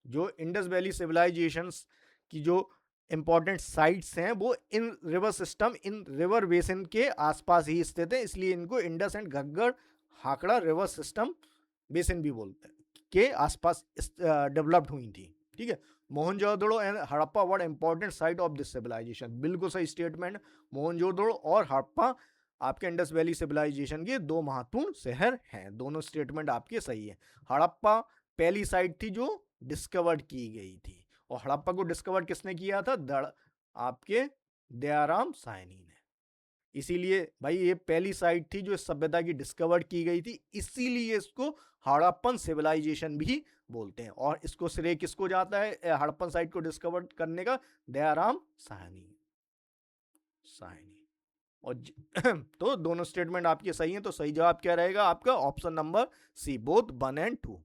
जो इंडस वैली सिविलाइजेशन की जो इंपॉर्टेंट साइट्स हैं वो इन रिवर सिस्टम, इन रिवर बेसिन के आसपास ही स्थित है, इसलिए इनको Indus and Ghaggar Hakra river system basin भी बोलते हैं, के आसपास डेवलप्ड हुई थी, ठीक है। Mohenjo-daro and Harappa were important site of this civilisation. बिल्कुल सही स्टेटमेंट। मोहनजोदड़ो और हड़प्पा आपके इंडस वैली सिविलाइजेशन के दो महत्वपूर्ण शहर हैं। दोनों स्टेटमेंट आपके सही है। हड़प्पा पहली साइट थी जो डिस्कवर्ड की गई थी, और हड़प्पा को डिस्कवर किसने किया था, आपके दयाराम साहनी ने। इसीलिए भाई ये पहली साइट थी जो इस सभ्यता की डिस्कवर्ड की गई थी, इसीलिए इसको हड़प्पन सिविलाइजेशन भी बोलते हैं। और इसको श्रेय किसको जाता है हड़प्पन साइट को डिस्कवर करने का, दयाराम साहनी। और तो दोनों स्टेटमेंट आपके सही हैं, तो सही जवाब क्या रहेगा आपका, option number C, both 1 and 2।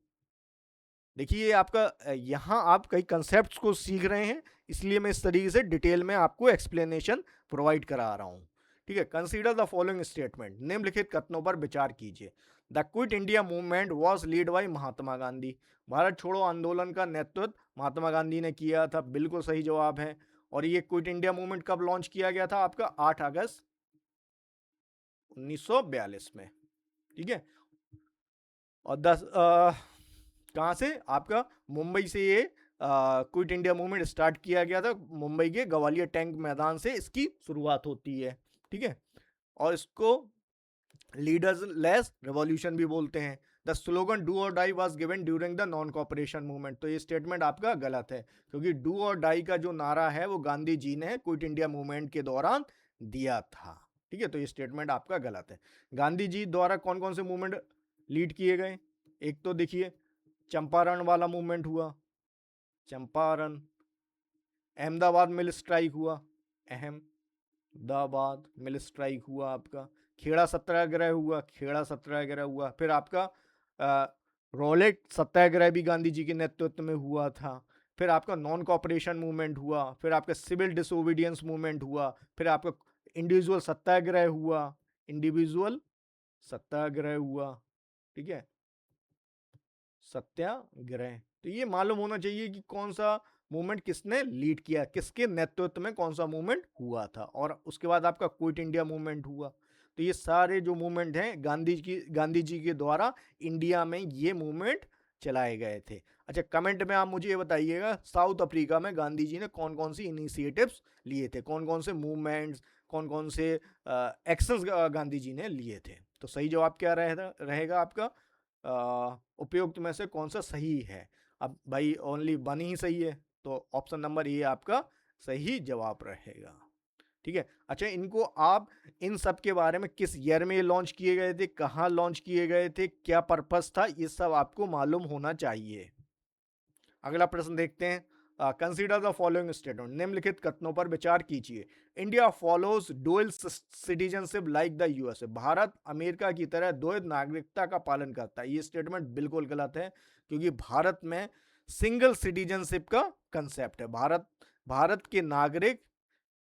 देखिए आपका यहाँ आप कई कंसेप्ट्स को सीख रहे हैं, इसलिए मैं इस तरीके से डिटेल में आपको एक्सप्लेनेशन प्रोवाइड करा रहा हूँ, ठीक है। कंसीडर द फॉलोइंग स्टेटमेंट, निम्नलिखित कथनों पर विचार कीजिए। The quit India movement was lead by Mahatma Gandhi. Bharat छोड़ो आंदोलन का नेतृत्व महात्मा गांधी ने किया था। बिल्कुल सही जवाब है। और ये क्विट इंडिया मूवमेंट कब लॉन्च किया गया था आपका, 8 अगस्त 1942 में, ठीक है। और कहाँ से? आपका मुंबई से ये क्विट इंडिया मूवमेंट स्टार्ट किया गया था। मुंबई के ग्वालियर टैंक मैदान से इसकी शुरुआत होती है, ठीक है। और इसको लीडर्स लेस रेवोल्यूशन भी बोलते हैं। The slogan do or die was given during the non cooperation movement. तो ये स्टेटमेंट आपका गलत है, क्योंकि डू और डाई का जो नारा है वो गांधी जी ने क्विट इंडिया मूवमेंट के दौरान दिया था, ठीक है। तो ये स्टेटमेंट आपका गलत है। गांधी जी द्वारा कौन कौन से मूवमेंट लीड किए गए? एक तो देखिए चंपारण वाला मूवमेंट हुआ, चंपारण। अहमदाबाद मिल स्ट्राइक हुआ, अहमदाबाद मिल स्ट्राइक हुआ आपका। खेड़ा सत्याग्रह हुआ, खेड़ा सत्याग्रह हुआ। फिर आपका रोलेट सत्याग्रह भी गांधी जी के नेतृत्व में हुआ था। फिर आपका नॉन कॉपरेशन मूवमेंट हुआ। फिर आपका सिविल डिसोबीडियंस मूवमेंट हुआ। फिर आपका इंडिविजुअल सत्याग्रह हुआ, इंडिविजुअल सत्याग्रह हुआ, ठीक है, सत्याग्रह। तो ये मालूम होना चाहिए कि कौन सा मूवमेंट किसने लीड किया, किसके नेतृत्व में कौन सा मूवमेंट हुआ था। और उसके बाद आपका क्विट इंडिया मूवमेंट हुआ। तो ये सारे जो मूवमेंट हैं गांधी जी के द्वारा इंडिया में ये मूवमेंट चलाए गए थे। अच्छा, कमेंट में आप मुझे ये बताइएगा साउथ अफ्रीका में गांधी जी ने कौन कौन सी इनिशिएटिव्स लिए थे, कौन कौन से मूवमेंट्स, कौन कौन से एक्शंस गांधी जी ने लिए थे। तो सही जवाब क्या रहेगा आपका? उपयुक्त में से कौन सा सही है? अब भाई ओनली वन ही सही है, तो ऑप्शन नंबर ए आपका सही जवाब रहेगा, ठीक है। अच्छा, इनको आप इन सब के बारे में किस ईयर में लॉन्च किए गए थे, कहाँ लॉन्च किए गए थे, क्या पर्पस था, ये सब आपको मालूम होना चाहिए। अगला प्रश्न देखते हैं। Consider the following statement. निम्नलिखित कथनों पर विचार कीजिए। India follows dual citizenship like the USA. Bharat America की तरह द्वैध नागरिकता का पालन करता है। ये स्टेटमेंट बिल्कुल गलत है, क्योंकि भारत में सिंगल सिटीजनशिप का कंसेप्ट है। भारत के नागरिक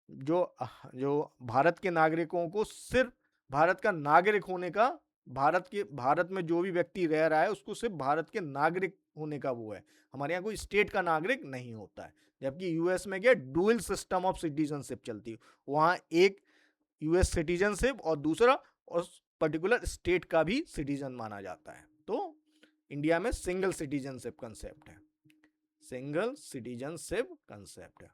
जो जो भारत के नागरिकों को सिर्फ भारत का नागरिक होने का, भारत में जो भी व्यक्ति रह रहा है उसको सिर्फ भारत के नागरिक होने का वो है। हमारे यहाँ कोई स्टेट का नागरिक नहीं होता है। जबकि यूएस में क्या डुअल सिस्टम ऑफ सिटीजनशिप चलती है। वहाँ एक यूएस सिटीजनशिप और दूसरा उस पर्टिकुलर स्टेट का भी सिटीजन माना जाता है। तो इंडिया में सिंगल सिटीजनशिप कंसेप्ट है, सिंगल सिटीजनशिप कंसेप्ट है।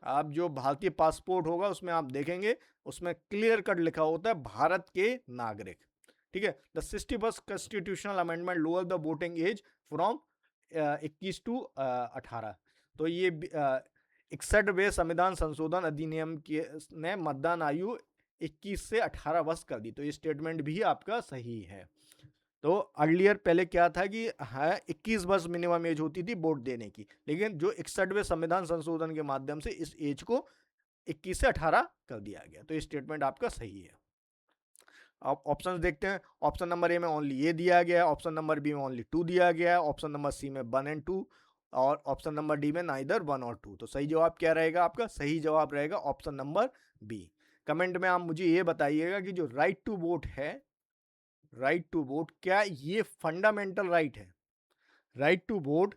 आप जो भारतीय पासपोर्ट होगा उसमें आप देखेंगे, उसमें क्लियर कट लिखा होता है भारत के नागरिक, ठीक है। The 61st constitutional amendment lower the voting age from 21 to 18। तो ये 61वें संविधान संशोधन अधिनियम के ने मतदान आयु 21 से 18 वर्ष कर दी। तो ये स्टेटमेंट भी आपका सही है। तो अर्लियर पहले क्या था कि हाँ 21 वर्ष मिनिमम एज होती थी वोट देने की, लेकिन जो 61वें संविधान संशोधन के माध्यम से इस एज को 21 से 18 कर दिया गया। तो ये स्टेटमेंट आपका सही है। अब ऑप्शंस देखते हैं। ऑप्शन नंबर ए में ओनली ए दिया गया है, ऑप्शन नंबर बी में ओनली 2 दिया गया है, ऑप्शन नंबर सी में 1 एंड 2 और ऑप्शन नंबर डी में नाइदर 1 और 2। तो सही जवाब क्या रहेगा आपका? सही जवाब रहेगा ऑप्शन नंबर बी। कमेंट में आप मुझे ये बताइएगा कि जो राइट टू वोट है, राइट टू वोट क्या ये फंडामेंटल राइट है? राइट टू वोट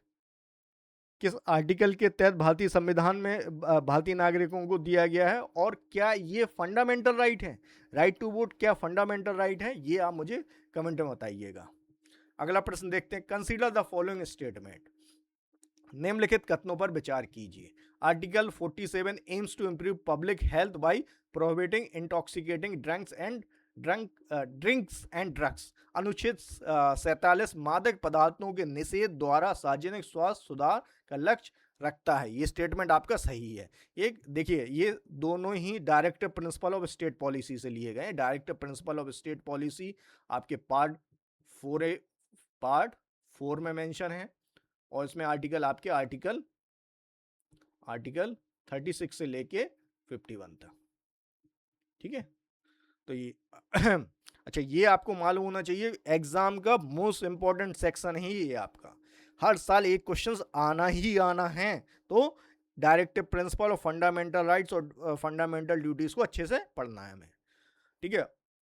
किस आर्टिकल के तहत भारतीय संविधान में भारतीय नागरिकों को दिया गया है, और क्या ये फंडामेंटल राइट है? राइट टू वोट क्या फंडामेंटल राइट है? ये आप मुझे कमेंट में बताइएगा। अगला प्रश्न देखते हैं। Consider the following statement. निम्नलिखित कथनों पर विचार कीजिए। Article 47 aims to improve public health by prohibiting intoxicating drinks and drugs. अनुच्छेद 47 मादक पदार्थों के निषेध द्वारा सार्वजनिक स्वास्थ्य सुधार का लक्ष्य रखता है। ये स्टेटमेंट आपका सही है। एक देखिए, ये दोनों ही directive principle of state policy से लिए गए। Directive principle of state policy आपके पार्ट 4 में मेंशन है, और इसमें आर्टिकल आपके आर्टिकल 36 से लेके 51 तक, ठीक है। तो ये अच्छा, ये आपको मालूम होना चाहिए, एग्जाम का मोस्ट इंपॉर्टेंट सेक्शन है ये आपका। हर साल एक क्वेश्चन आना ही आना है। तो डायरेक्टिव प्रिंसिपल और फंडामेंटल राइट्स और फंडामेंटल ड्यूटीज को अच्छे से पढ़ना है हमें, ठीक है।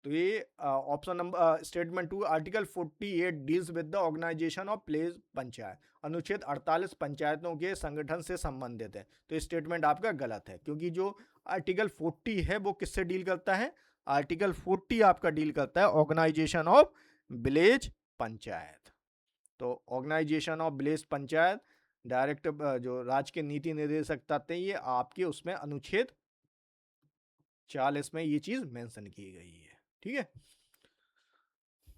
तो ये option number statement 2 article 48 deals with the organisation of place panchayat. अनुच्छेद 48 पंचायतों के संगठन से संबंधित है। तो ये स्टेटमेंट आपका गलत है, क्योंकि जो आर्टिकल 40 है वो किससे डील करता है? आर्टिकल 40 आपका डील करता है ऑर्गेनाइजेशन ऑफ विलेज पंचायत। तो organisation of village panchayat direct जो राज्य के नीति निर्देशक तत्व हैं, ये आपके उसमें अनुच्छेद 40 में ये चीज मेंशन की गई है। ठीक है,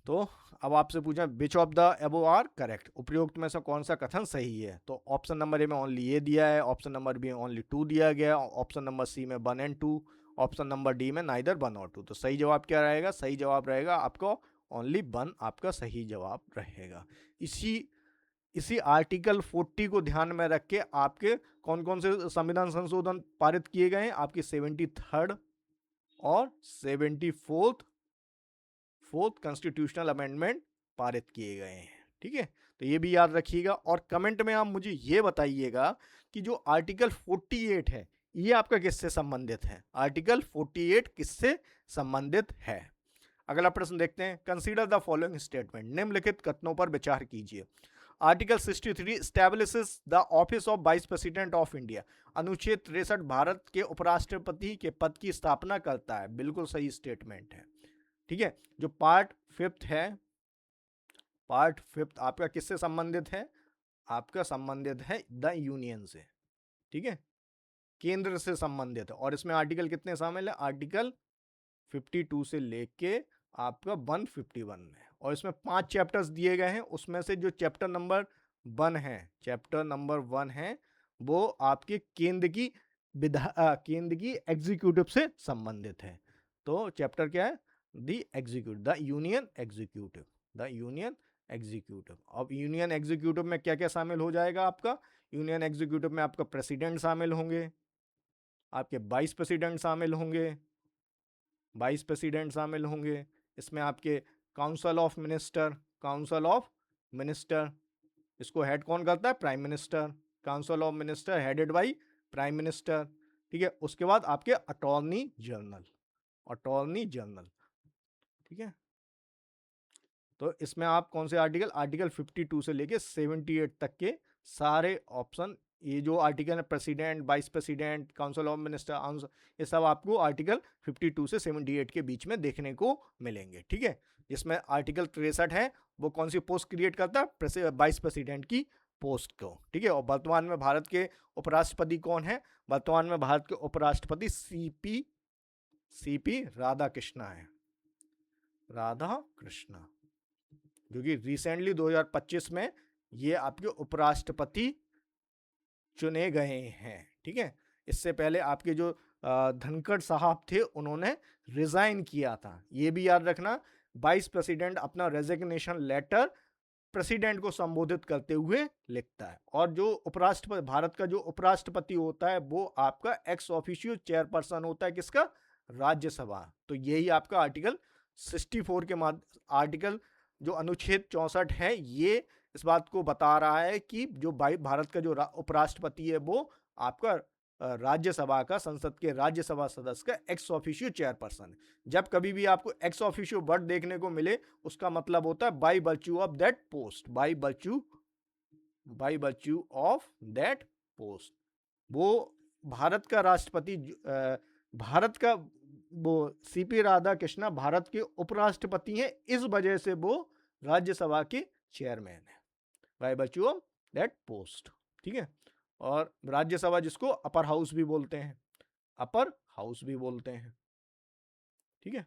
तो अब आपसे पूछा which of the above are correct, उपरोक्त में से कौन सा कथन सही है। तो ऑप्शन नंबर ए में ओनली ये दिया है, ऑप्शन नंबर बी में ओनली 2 दिया गया, ऑप्शन नंबर सी में 1 एंड 2, ऑप्शन नंबर डी में नाइदर 1 और 2। तो सही जवाब क्या रहेगा, सही जवाब रहेगा आपको ओनली 1 आपका सही जवाब रहेगा। इसी आर्टिकल 40 को ध्यान में रख के आपके कौन कौन से संविधान संशोधन पारित किए गए हैं, आपकी 73rd और 74th कॉन्स्टिट्यूशनल अमेंडमेंट पारित किए गए हैं। ठीक है, तो ये भी याद रखिएगा और कमेंट में आप मुझे ये बताइएगा कि जो आर्टिकल 48 है ये आपका किससे संबंधित है, आर्टिकल 48 किससे संबंधित है। अगला प्रश्न देखते हैं, कंसीडर द फॉलोइंग स्टेटमेंट, निम्नलिखित कथनों पर विचार कीजिए। Article 63 establishes the office of vice president of India, अनुच्छेद 63 भारत के उपराष्ट्रपति के पद की स्थापना करता है, बिल्कुल सही स्टेटमेंट है। ठीक है, जो पार्ट 5 है, पार्ट 5 आपका किससे संबंधित है, आपका संबंधित है द यूनियन से। ठीक है, केंद्र से संबंधित है और इसमें आर्टिकल कितने शामिल है, आर्टिकल 52 से लेके आपका 151 में, और इसमें 5 चैप्टर्स दिए गए हैं। उसमें से जो चैप्टर नंबर 1 है वो आपके केंद्र की एग्जीक्यूटिव से संबंधित है। तो चैप्टर क्या है, द यूनियन एग्जीक्यूटिव। अब यूनियन एग्जीक्यूटिव में क्या क्या शामिल हो जाएगा आपका, यूनियन एग्जीक्यूटिव में आपका प्रेसिडेंट शामिल होंगे, आपके वाइस प्रेसिडेंट शामिल होंगे, इसमें आपके काउंसिल ऑफ मिनिस्टर, इसको हेड कौन करता है, prime minister, council of minister headed by prime minister. ठीक है, उसके बाद आपके अटॉर्नी जनरल। ठीक है, तो इसमें आप कौन से आर्टिकल 52 से लेके 78 तक के सारे ऑप्शन, ये जो आर्टिकल है president, vice president, council of minister, ये सब आपको आर्टिकल 52 से 78 के बीच में देखने को मिलेंगे। ठीक है, जिसमें आर्टिकल 63 है वो कौन सी पोस्ट क्रिएट करता है, वाइस प्रेसिडेंट की पोस्ट को। ठीक है, और वर्तमान में भारत के उपराष्ट्रपति कौन है, वर्तमान में भारत के उपराष्ट्रपति सीपी राधाकृष्णा है, जो कि रिसेंटली 2025 में ये आपके उपराष्ट्रपति चुने गए हैं। ठीक है, इससे पहले आपके जो धनखड़ साहब थे उन्होंने रिजाइन किया था, ये भी याद रखना। वाइस प्रेसिडेंट अपना रेजिग्नेशन लेटर प्रेसिडेंट को संबोधित करते हुए लिखता है, और जो उपराष्ट्रपति, भारत का जो उपराष्ट्रपति होता है वो आपका एक्स ऑफिशियो चेयरपर्सन होता है, किसका, राज्यसभा। तो यही आपका आर्टिकल 64 के आर्टिकल जो अनुच्छेद 64 है ये इस बात को बता रहा है कि जो भारत का जो उपराष्ट्रपति है वो आपका राज्यसभा का, संसद के राज्यसभा सदस्य का एक्स ऑफिशियो चेयरपर्सन। जब कभी भी आपको एक्स ऑफिशियो वर्ड देखने को मिले उसका मतलब होता है by virtue of that post, by virtue of that post. वो भारत का राष्ट्रपति, भारत का वो सीपी राधाकृष्णा भारत के उपराष्ट्रपति हैं, इस वजह से वो राज्यसभा के चेयरमैन है, by virtue of that post. ठीक है, और राज्यसभा जिसको अपर हाउस भी बोलते हैं। ठीक है,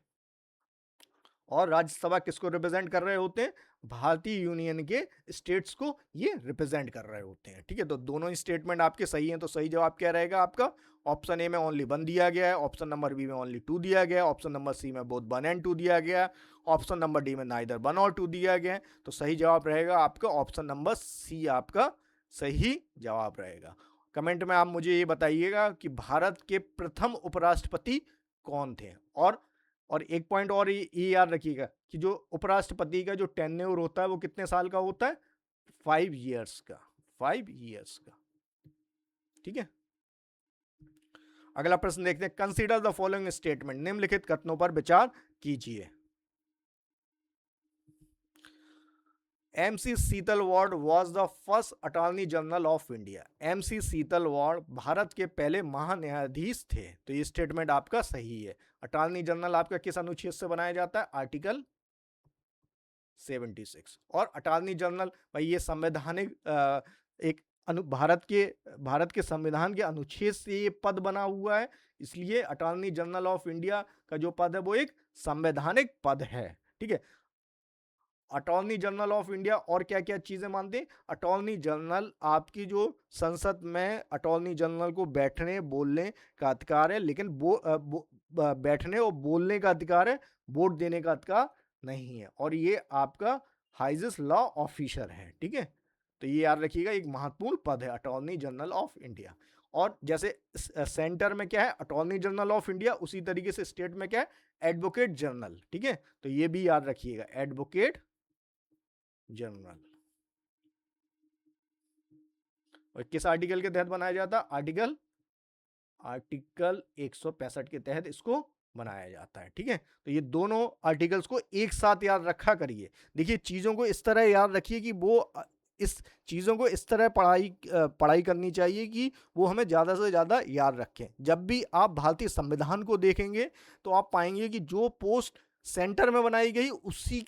और राज्यसभा किसको रिप्रेजेंट कर रहे होते हैं, भारतीय यूनियन के स्टेट्स को ये रिप्रेजेंट कर रहे होते हैं। ठीक है, तो दोनों ही स्टेटमेंट आपके सही हैं, तो सही जवाब क्या रहेगा आपका, ऑप्शन ए में ओनली 1 दिया गया है, ऑप्शन नंबर बी में ओनली 2 दिया गया है, ऑप्शन नंबर सी में बोथ 1 एंड 2 दिया गया है, ऑप्शन नंबर डी में नाइदर 1 और 2 दिया गया है। तो सही जवाब रहेगा आपका ऑप्शन नंबर सी, आपका सही जवाब रहेगा। कमेंट में आप मुझे ये बताइएगा कि भारत के प्रथम उपराष्ट्रपति कौन थे। और एक पॉइंट और ये याद रखिएगा कि जो उपराष्ट्रपति का जो टेन्योर होता है वो कितने साल का होता है, 5 इयर्स का। ठीक है, अगला प्रश्न देखते हैं, कंसीडर द फॉलोइंग स्टेटमेंट, निम्नलिखित कथनों पर विचार कीजिए। MC Sheetal ward was the first attorney general of India. MC Sheetal ward Bharat के पहले महान्यायाधीश थे, तो ये स्टेटमेंट आपका सही है। अटॉर्नी जनरल आपका किस अनुच्छेद से बनाया जाता है, आर्टिकल 76। और अटॉर्नी जनरल भाई ये संवैधानिक एक भारत के संविधान के अनुच्छेद से ये पद बना हुआ है, इसलिए अटॉर्नी जनरल ऑफ इंडिया का जो पद है वो एक संवैधानिक पद है। ठीक है, अटॉर्नी जनरल ऑफ इंडिया और क्या क्या चीजें मानते हैं? अटॉर्नी जनरल आपकी जो संसद में अटॉर्नी जनरल को बैठने बोलने का अधिकार है, लेकिन बैठने और बोलने का अधिकार है, वोट देने का अधिकार नहीं है। और ये आपका हाईएस्ट लॉ ऑफिसर है। ठीक है, तो ये याद रखिएगा, एक महत्वपूर्ण पद है अटॉर्नी जनरल ऑफ इंडिया। और जैसे सेंटर में क्या है? अटॉर्नी जनरल ऑफ इंडिया, उसी तरीके से स्टेट में क्या है? Advocate general. ठीक है, तो ये भी याद रखिएगा, एडवोकेट जनरल। और किस आर्टिकल के तहत बनाया जाता? आर्टिकल 165 के तहत इसको बनाया जाता है। ठीक है, तो ये दोनों आर्टिकल्स को एक साथ याद रखा करिए। देखिए, चीजों को इस तरह याद रखिए कि वो इस चीजों को इस तरह पढ़ाई करनी चाहिए कि वो हमें ज्यादा से ज्यादा याद रखें। जब भी आप भारतीय संविधान को देखेंगे तो आप पाएंगे कि जो पोस्ट सेंटर में बनाई गई उसी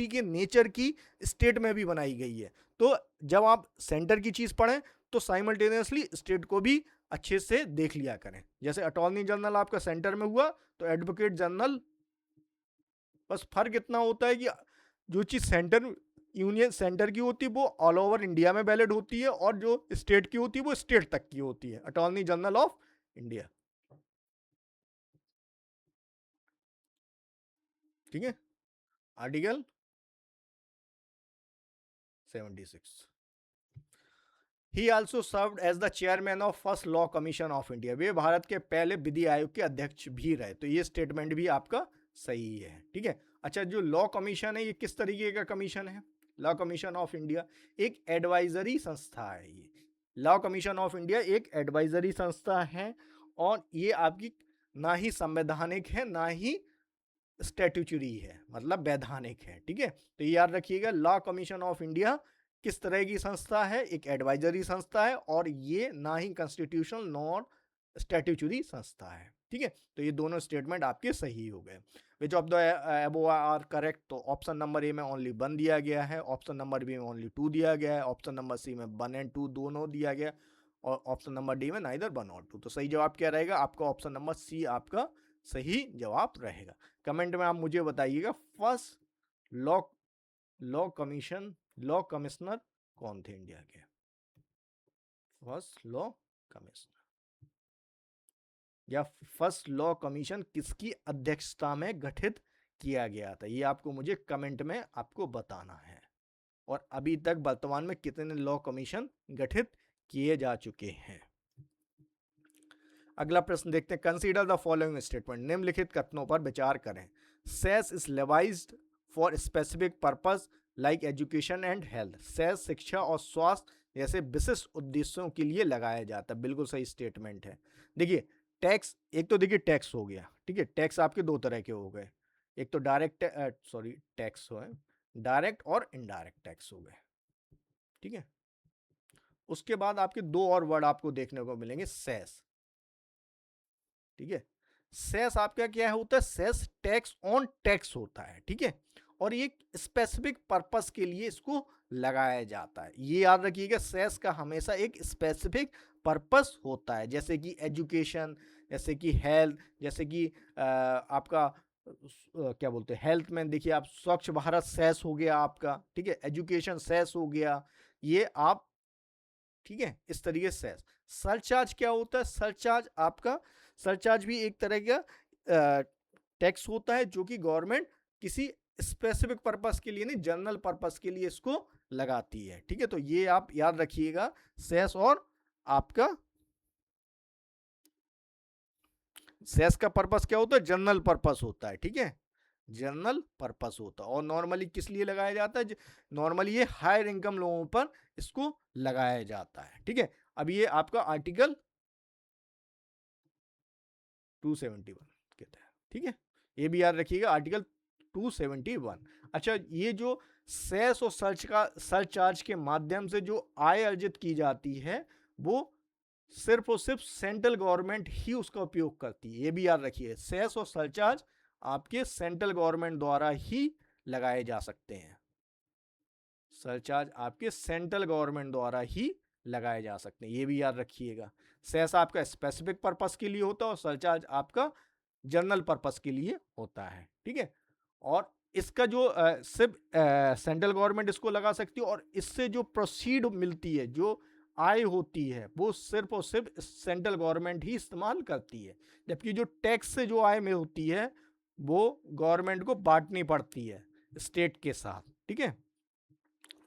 के नेचर की स्टेट में भी बनाई गई है। तो जब आप सेंटर की चीज पढ़ें तो साइमल्टेनियसली स्टेट को भी अच्छे से देख लिया करें। जैसे अटॉर्नी जनरल आपका सेंटर में हुआ तो एडवोकेट जनरल, बस फर्क इतना होता है कि जो चीज सेंटर की होती है वो ऑल ओवर इंडिया में वैलिड होती है, और जो स्टेट की होती है वो स्टेट तक की होती है। Attorney general of India. ठीक है, आर्टिकल 76। ही also served as the chairman of first law commission of India. वे भारत के पहले विधि आयोग के अध्यक्ष भी रहे। तो ये स्टेटमेंट भी आपका सही है। ठीक है, अच्छा, जो लॉ कमीशन है ये किस तरीके का कमीशन है? लॉ कमीशन ऑफ इंडिया एक एडवाइजरी संस्था है। ये लॉ कमीशन ऑफ इंडिया एक एडवाइजरी संस्था है, और ये आपकी ना ही संवैधानिक है ना ही स्टैट्यूटरी है, मतलब वैधानिक है। ठीक है, तो ये याद रखिएगा, लॉ कमीशन ऑफ इंडिया किस तरह की संस्था है? एक एडवाइजरी संस्था है, और ये ना ही कॉन्स्टिट्यूशनल नॉर स्टैट्यूटरी संस्था है। ठीक है, तो ये दोनों स्टेटमेंट आपके सही हो गए। Which of the above are correct? तो ऑप्शन नंबर ए में ओनली 1 दिया गया है, ऑप्शन नंबर बी में ओनली 2 दिया गया है, ऑप्शन नंबर सी में 1 एंड 2 दोनों दिया गया, और ऑप्शन नंबर डी में नाइदर 1 और 2। तो सही जवाब क्या रहेगा? आपका ऑप्शन नंबर सी आपका सही जवाब रहेगा। कमेंट में आप मुझे बताइएगा, फर्स्ट लॉ कमिश्नर कौन थे इंडिया के? फर्स्ट लॉ कमिश्नर या फर्स्ट लॉ कमीशन किसकी अध्यक्षता में गठित किया गया था? ये आपको मुझे कमेंट में आपको बताना है। और अभी तक वर्तमान में कितने लॉ कमीशन गठित किए जा चुके हैं? अगला प्रश्न देखते हैं। Consider the following statement. निम्नलिखित कथनों पर विचार करें। Cess is levied for specific purpose like education and health. Cess शिक्षा और स्वास्थ्य जैसे विशिष्ट उद्देश्यों के लिए लगाया जाता है। बिल्कुल सही स्टेटमेंट है। देखिए, टैक्स, एक तो देखिए टैक्स हो गया। ठीक है, टैक्स आपके दो तरह के हो गए, एक तो टैक्स हो है, डायरेक्ट और इनडायरेक्ट टैक्स हो गए। ठीक है, उसके बाद आपके दो और वर्ड आपको देखने को मिलेंगे, सेस। ठीक है, सेस आपका क्या होता है? सेस टैक्स ऑन टैक्स होता है। ठीक है, और ये स्पेसिफिक पर्पस के लिए इसको लगाया जाता है। ये याद रखिएगा, सेस का हमेशा एक स्पेसिफिक पर्पस होता है, जैसे कि एजुकेशन, जैसे कि हेल्थ, जैसे कि आपका क्या बोलते हैं, हेल्थ में देखिए आप स्वच्छ भारत सेस हो गया आपका। ठीक है, एजुकेशन सेस हो गया, ये आप, ठीक है, इस तरीके से। सरचार्ज क्या होता है? सरचार्ज भी एक तरह का टैक्स होता है, जो कि गवर्नमेंट किसी स्पेसिफिक पर्पस के लिए नहीं, जनरल पर्पस के लिए इसको लगाती है। ठीक है, तो ये आप याद रखिएगा, सेस और आपका सेस का पर्पस क्या होता है? जनरल पर्पस होता है। ठीक है, जनरल पर्पस होता है, और नॉर्मली किस लिए लगाया जाता है? नॉर्मली ये हायर इनकम लोगों पर इसको लगाया जाता है। ठीक है, अब ये आपका आर्टिकल 271 कहता है। ठीक है, ये भी याद रखिएगा, आर्टिकल 271। अच्छा, ये जो सेस और सरचार्ज के माध्यम से जो आय अर्जित की जाती है, वो सिर्फ और सिर्फ सेंट्रल गवर्नमेंट ही उसका उपयोग करती है। ये भी याद रखिए, सेस और सरचार्ज आपके सेंट्रल गवर्नमेंट द्वारा ही लगाए जा सकते हैं। सरचार्ज आपके सेंट्रल गवर्नमेंट द्वारा ही लगाए जा सकते हैं, ये भी याद रखिएगा। सेस आपका स्पेसिफिक पर्पस के लिए होता है और सरचार्ज आपका जनरल पर्पस के लिए होता है, ठीक है। और इसका जो सिर्फ सेंट्रल गवर्नमेंट इसको लगा सकती है, और इससे जो प्रोसीड मिलती है, जो आय होती है, वो सिर्फ और सिर्फ सेंट्रल गवर्नमेंट ही इस्तेमाल करती है, जबकि जो टैक्स से जो आय में होती है वो गवर्नमेंट को बांटनी पड़ती है स्टेट के साथ, ठीक है।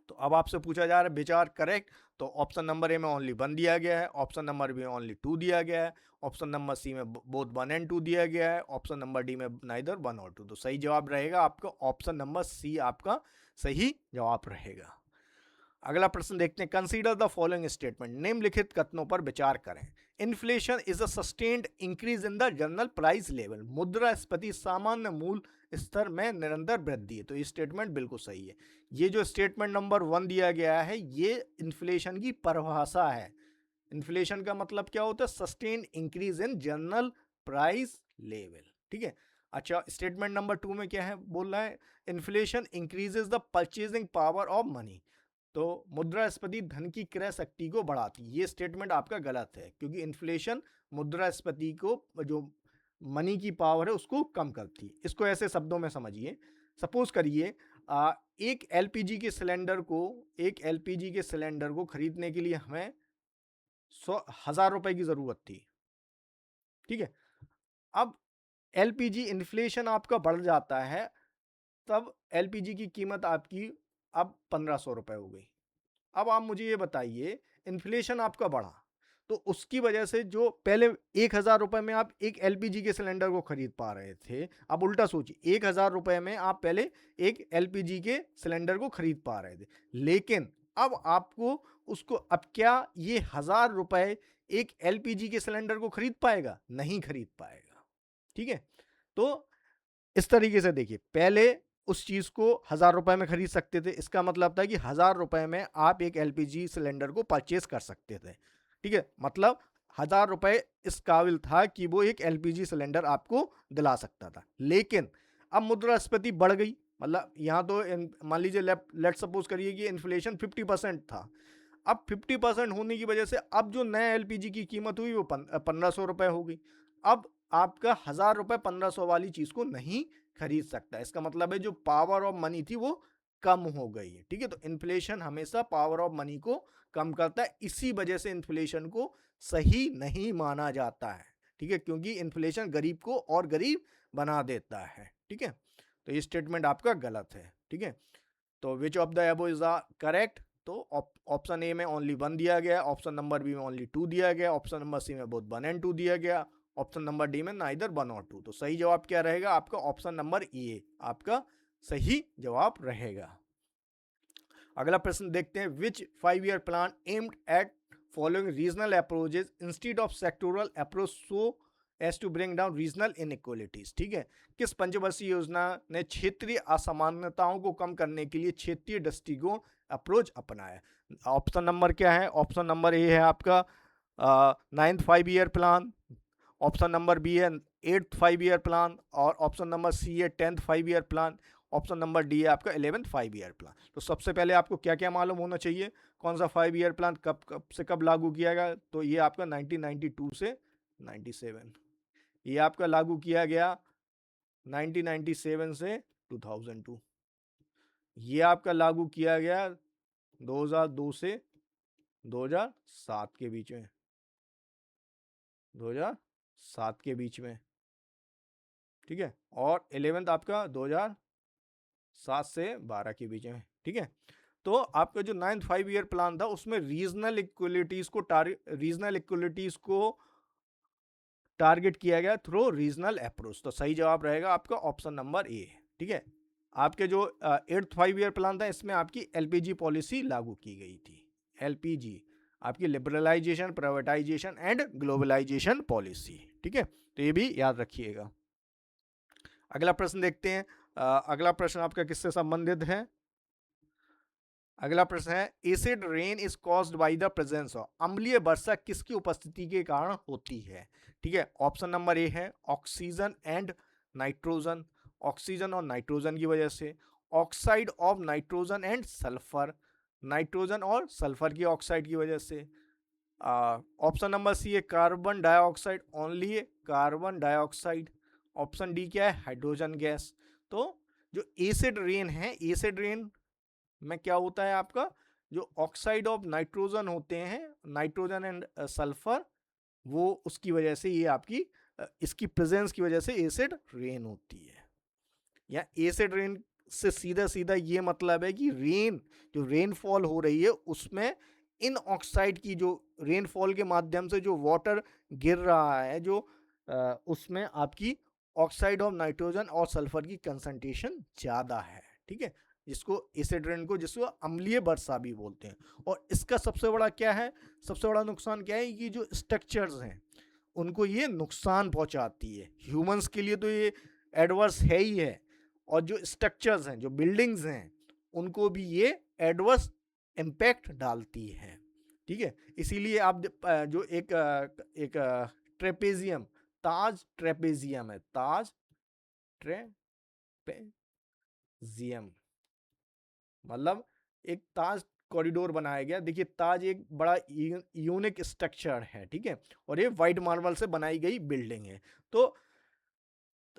तो अब आपसे पूछा जा रहा है विच आर करेक्ट, तो ऑप्शन नंबर ए में ओनली 1 दिया गया है, ऑप्शन नंबर बी में ओनली 2 दिया गया है, ऑप्शन नंबर सी में बोथ 1 and 2 दिया गया है, ऑप्शन नंबर डी में नाइदर 1 और 2। तो सही जवाब रहेगा आपका ऑप्शन नंबर सी, आपका सही जवाब रहेगा। अगला प्रश्न देखते हैं, कंसीडर द फॉलोइंग स्टेटमेंट, निम्नलिखित कथनों पर विचार करें। Inflation is a sustained increase in the general price level, मुद्रास्फीति सामान्य मूल स्तर में निरंतर वृद्धि है। तो ये स्टेटमेंट बिल्कुल सही है। ये जो स्टेटमेंट नंबर 1 दिया गया है, ये इन्फ्लेशन की परिभाषा है। इन्फ्लेशन का मतलब क्या होता है? Sustained increase in general price level, ठीक है। अच्छा, स्टेटमेंट नंबर 2 में क्या है, बोल रहा है inflation increases the purchasing power of money, तो मुद्रास्फीति धन की क्रय शक्ति को बढ़ाती है। ये स्टेटमेंट आपका गलत है, क्योंकि इन्फ्लेशन मुद्रास्फीति को, जो मनी की पावर है, उसको कम करती है। इसको ऐसे शब्दों में समझिए, सपोज करिए एक एलपीजी के सिलेंडर को खरीदने के लिए हमें 1,000 रुपए की जरूरत थी, ठीक है। अब एलपीजी इन्फ्लेशन आपका बढ़ जाता है, तब एलपीजी की कीमत आपकी अब 1,500 रुपए हो गई। अब आप मुझे ये बताइए, इन्फ्लेशन आपका बढ़ा, तो उसकी वजह से जो पहले 1,000 रुपए में आप एक एलपीजी के सिलेंडर को खरीद पा रहे थे, अब उल्टा सोचिए, 1,000 रुपए में आप पहले एक एलपीजी के सिलेंडर को खरीद पा रहे थे, लेकिन अब आपको उसको, अब क्या ये 1,000 रुपए एक एलपीजी के सिलेंडर को खरीद पाएगा? नहीं खरीद पाएगा, ठीक है। तो इस तरीके से देखिए, पहले उस चीज को 1,000 रुपए में खरीद सकते थे, इसका मतलब था कि 1,000 रुपए में आप एक एलपीजी सिलेंडर को परचेस कर सकते थे, ठीक है। मतलब 1,000 रुपए इस काबिल था कि वो एक एलपीजी सिलेंडर आपको दिला सकता था। लेकिन अब मुद्रास्फीति बढ़ गई, मतलब यहाँ तो मान लीजिए लेट सपोज करिए कि इन्फ्लेशन 50% था। अब 50% होने की वजह से अब जो नया एलपीजी की कीमत हुई वो 1,500 रुपए हो गई। अब आपका 1,000 रुपए 1,500 वाली चीज को नहीं खरीद सकता। इसका मतलब है जो पावर ऑफ मनी थी वो कम हो गई है, ठीक है। तो इन्फ्लेशन हमेशा पावर ऑफ मनी को कम करता है, इसी वजह से इन्फ्लेशन को सही नहीं माना जाता है, ठीक है, क्योंकि इन्फ्लेशन गरीब को और गरीब बना देता है, ठीक है। तो ये स्टेटमेंट आपका गलत है, ठीक है। तो which of the above is correct, तो ऑप्शन ए में ओनली 1 दिया गया, ऑप्शन नंबर बी में ओनली 2 दिया गया, ऑप्शन नंबर सी में बोथ 1 and 2 दिया गया, ऑप्शन नंबर डी में नाइदर 1 और 2। तो सही जवाब क्या रहेगा आपका? ऑप्शन नंबर ए आपका सही जवाब रहेगा। अगला प्रश्न देखते हैं, which 5-year plan aimed at following regional approaches instead of sectoral approach so as to bring down regional inequalities, ठीक है। किस पंचवर्षीय योजना ने क्षेत्रीय असमानताओं को कम करने के लिए क्षेत्रीय दृष्टिकोण अप्रोच अपनाया? ऑप्शन नंबर क्या है? ऑप्शन नंबर ए है आपका 9th 5-year plan, option number B है 8th 5-year प्लान, और ऑप्शन नंबर सी है 10th 5-year plan, option number D है आपका 11th 5-year प्लान। तो सबसे पहले आपको क्या क्या मालूम होना चाहिए, कौन सा 5-year प्लान कब से कब लागू किया गया? तो ये आपका 1992 से 97, ये आपका लागू किया गया 1997 से 2002, ये आपका लागू किया गया 2002 से 2007 के बीच में, 2007 के बीच में, ठीक है। और 11th आपका 2007 से 12 के बीच में, ठीक है। तो आपका जो 9th 5-year प्लान था उसमें रीजनल इक्वलिटीज को टारगेट किया गया थ्रू रीजनल अप्रोच। तो सही जवाब रहेगा आपका ऑप्शन नंबर ए, ठीक है। आपके जो 8th 5-year प्लान था इसमें आपकी एलपीजी पॉलिसी लागू की गई थी। एलपीजी आपकी liberalisation, privatisation and globalisation policy, ठीक है। तो ये भी याद रखिएगा। अगला प्रश्न देखते हैं। अगला प्रश्न आपका किससे संबंधित है? अगला प्रश्न है, acid rain is caused by the presence of, अम्लीय वर्षा किसकी उपस्थिति के कारण होती है? ठीक है। ऑप्शन नंबर ए है ऑक्सीजन एंड नाइट्रोजन, ऑक्सीजन और नाइट्रोजन की वजह से। Oxide of nitrogen and sulphur, nitrogen और सल्फर की ऑक्साइड की वजह से। ऑप्शन नंबर सी है कार्बन डाइऑक्साइड, ओनली है कार्बन डाइऑक्साइड। ऑप्शन डी क्या है, हाइड्रोजन गैस। तो जो एसिड रेन है, एसिड रेन में क्या होता है आपका, जो ऑक्साइड ऑफ नाइट्रोजन होते हैं, नाइट्रोजन एंड सल्फर, वो उसकी वजह से ये आपकी इसकी प्रेजेंस की वजह से एसिड रेन होती है। या एसिड रेन से सीधा सीधा ये मतलब है कि रेन, जो रेनफॉल हो रही है उसमें इन ऑक्साइड की, जो रेनफॉल के माध्यम से जो वाटर गिर रहा है, जो उसमें आपकी ऑक्साइड ऑफ नाइट्रोजन और सल्फर की कंसंट्रेशन ज़्यादा है, ठीक है, जिसको एसिड रेन को, जिसको अम्लीय वर्षा भी बोलते हैं। और इसका सबसे बड़ा क्या है, सबसे बड़ा नुकसान क्या है कि जो स्ट्रक्चर्स हैं उनको ये नुकसान पहुंचाती है। ह्यूमंस के लिए तो ये एडवर्स है ही है, और जो स्ट्रक्चर्स हैं, जो बिल्डिंग्स हैं, उनको भी ये एडवर्स इम्पैक्ट डालती है, ठीक है। इसीलिए आप जो एक ट्रेपेजियम, ताज ट्रेपेजियम है, ताज ट्रेपेजियम मतलब एक ताज कॉरिडोर बनाया गया। देखिए ताज एक बड़ा यूनिक स्ट्रक्चर है, ठीक है, और ये वाइट मार्बल से बनाई गई बिल्डिंग है। तो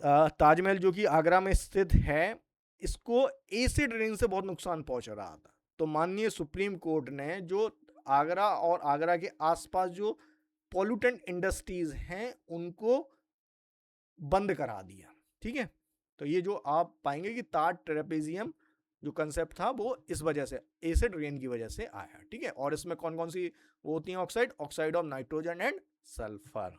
ताजमहल जो कि आगरा में स्थित है, इसको एसिड रेन से बहुत नुकसान पहुंच रहा था। तो माननीय सुप्रीम कोर्ट ने जो आगरा और आगरा के आसपास जो पॉल्यूटेंट इंडस्ट्रीज हैं उनको बंद करा दिया, ठीक है। तो ये जो आप पाएंगे कि ताज ट्रेपेजियम जो कंसेप्ट था वो इस वजह से, एसिड रेन की वजह से आया, ठीक है। और इसमें कौन कौन सी वो होती हैं oxide, oxide of nitrogen and sulphur.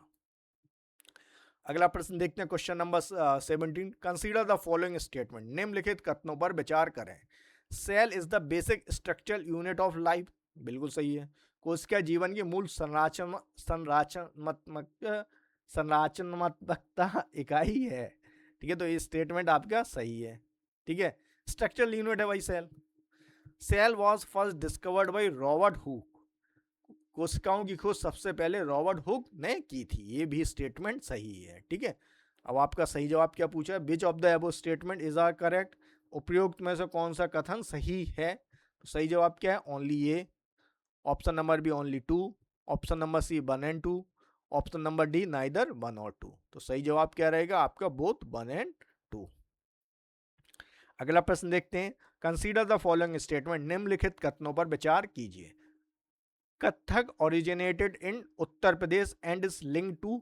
अगला प्रश्न देखते हैं, question number 17। Consider the following statement, निम्नलिखित कथनों पर विचार करें। Cell is the basic structural unit of life, बिल्कुल सही है। कोशिका जीवन की मूल संरचनात्मकता इकाई है, ठीक है। तो ये स्टेटमेंट आपका सही है, ठीक है। स्ट्रक्चरल यूनिट है भाई cell. Cell was first discovered by Robert Hooke, कोशिकाओं की खोज सबसे पहले रॉबर्ट हुक ने की थी, ये भी स्टेटमेंट सही है, ठीक है। अब आपका सही जवाब क्या पूछा है, which of the above statement is are correct, उपयुक्त में से कौन सा कथन सही है। तो सही जवाब क्या है, only A. Option number B only 2, option number C 1 and 2, option number D neither 1 और 2। तो सही जवाब क्या रहेगा आपका, बोथ 1 and 2। अगला प्रश्न देखते हैं, कंसीडर द फॉलोइंग स्टेटमेंट, निम्नलिखित कथनों पर विचार कीजिए। Kathak originated in Uttar Pradesh and is link to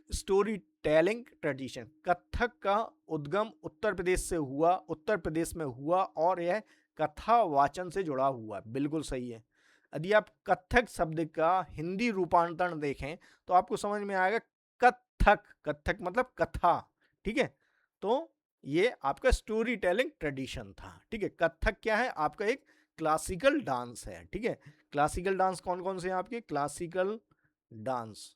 story telling tradition, Kathak का उद्गम उत्तर प्रदेश से हुआ, उत्तर प्रदेश में हुआ, और यह कथा वाचन से जुड़ा हुआ, बिल्कुल सही है। यदि आप कथक शब्द का हिंदी रूपांतरण देखें तो आपको समझ में आएगा कथक, कथक मतलब कथा, ठीक है। तो ये आपका स्टोरी टेलिंग ट्रेडिशन था, ठीक है। कथक क्या है, आपका एक क्लासिकल डांस है, ठीक है। क्लासिकल डांस कौन कौन से हैं आपके, क्लासिकल डांस,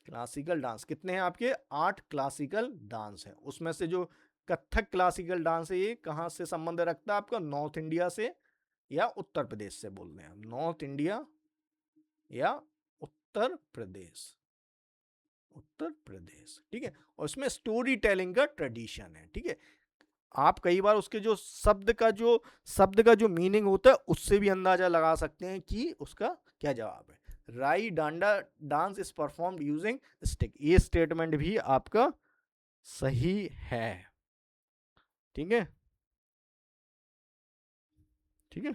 क्लासिकल डांस कितने हैं आपके, 8 क्लासिकल डांस हैं। उसमें से जो कथक क्लासिकल डांस है ये कहाँ से संबंध रखता है आपका, नॉर्थ इंडिया से या उत्तर प्रदेश से बोल रहे हैं, नॉर्थ इंडिया या उत्तर प्रदेश, उत्तर प्रदेश, ठीक है। और इसमें स्टोरी टेलिंग का ट्रेडिशन है, ठीक है। आप कई बार उसके जो शब्द का जो मीनिंग होता है उससे भी अंदाजा लगा सकते हैं कि उसका क्या जवाब है। Rai Danda dance is performed using stick, ये स्टेटमेंट भी आपका सही है, ठीक है, ठीक है।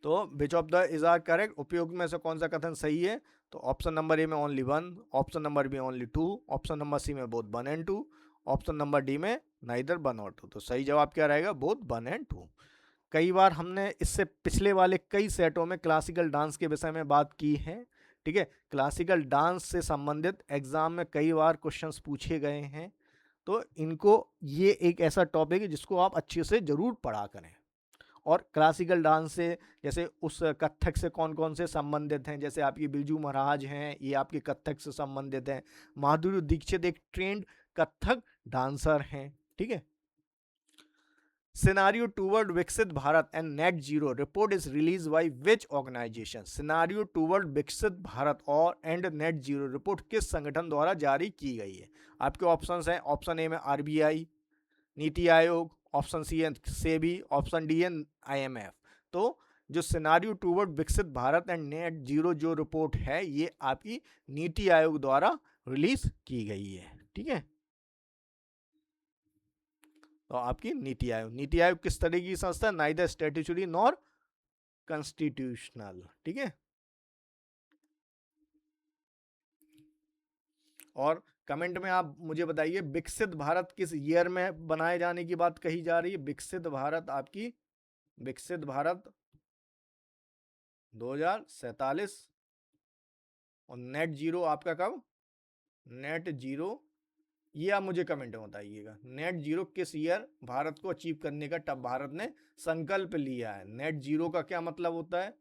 तो which of the is are correct, उपयोग में से कौन सा कथन सही है। तो ऑप्शन नंबर ए में only 1, option number B only 2, option number C में both 1 and 2, option number D में नाइदर 1 और 2। तो सही जवाब क्या रहेगा, बोथ 1 and 2। कई बार हमने इससे पिछले वाले कई सेटों में क्लासिकल डांस के विषय में बात की है, ठीक है। क्लासिकल डांस से संबंधित एग्जाम में कई बार क्वेश्चंस पूछे गए हैं। तो इनको, ये एक ऐसा टॉपिक है जिसको आप अच्छे से जरूर पढ़ा करें। और क्लासिकल डांस से, जैसे उस कथक से कौन कौन से संबंधित हैं, जैसे आपकी बिरजू महाराज हैं, ये आपके कथक से संबंधित हैं। माधुरी दीक्षित एक ट्रेंड कथक डांसर हैं, ठीक है। Scenario toward Viksit Bharat and net zero report is release by which organisation, scenario toward Viksit Bharat और एंड नेट जीरो रिपोर्ट किस संगठन द्वारा जारी की गई है। आपके ऑप्शंस हैं, ऑप्शन ए में RBI, NITI Aayog, option C है सेबी, ऑप्शन डी है IMF। तो जो scenario toward Viksit Bharat and net zero जो रिपोर्ट है ये आपकी नीति आयोग द्वारा रिलीज की गई है। ठीक है, तो आपकी नीति आयोग किस तरह की संस्था, नाइदर स्टैट्यूटरी नॉर कॉन्स्टिट्यूशनल। ठीक है, और कमेंट में आप मुझे बताइए विकसित भारत किस ईयर में बनाए जाने की बात कही जा रही है। विकसित भारत आपकी, विकसित भारत 2047, और नेट जीरो आपका कब, नेट जीरो ये आप मुझे कमेंट में बताइएगा, नेट जीरो किस ईयर भारत को अचीव करने का तब भारत ने संकल्प लिया है। नेट जीरो का क्या मतलब होता है,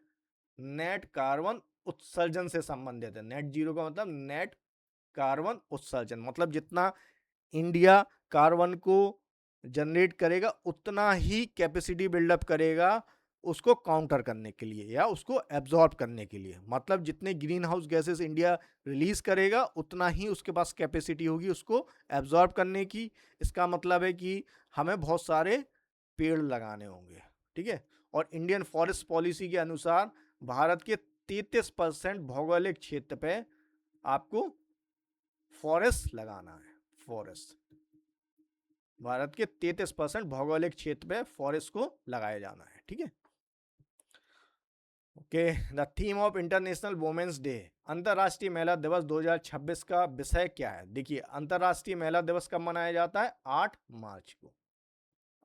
नेट कार्बन उत्सर्जन से संबंधित है। नेट जीरो का मतलब नेट कार्बन उत्सर्जन, मतलब जितना इंडिया कार्बन को जनरेट करेगा उतना ही कैपेसिटी बिल्डअप करेगा उसको काउंटर करने के लिए या उसको एब्जॉर्ब करने के लिए। मतलब जितने green house gases India release करेगा उतना ही उसके पास कैपेसिटी होगी उसको एब्जॉर्ब करने की। इसका मतलब है कि हमें बहुत सारे पेड़ लगाने होंगे। ठीक है, और इंडियन फॉरेस्ट पॉलिसी के अनुसार भारत के 33% भौगोलिक क्षेत्र पे आपको फॉरेस्ट लगाना है। फॉरेस्ट, भारत के 33% भौगोलिक क्षेत्र पे फॉरेस्ट को लगाया जाना है। ठीक है, okay. The theme of international women's day, अंतर्राष्ट्रीय महिला दिवस 2026 का विषय क्या है। देखिए अंतर्राष्ट्रीय महिला दिवस कब मनाया जाता है, 8 मार्च को,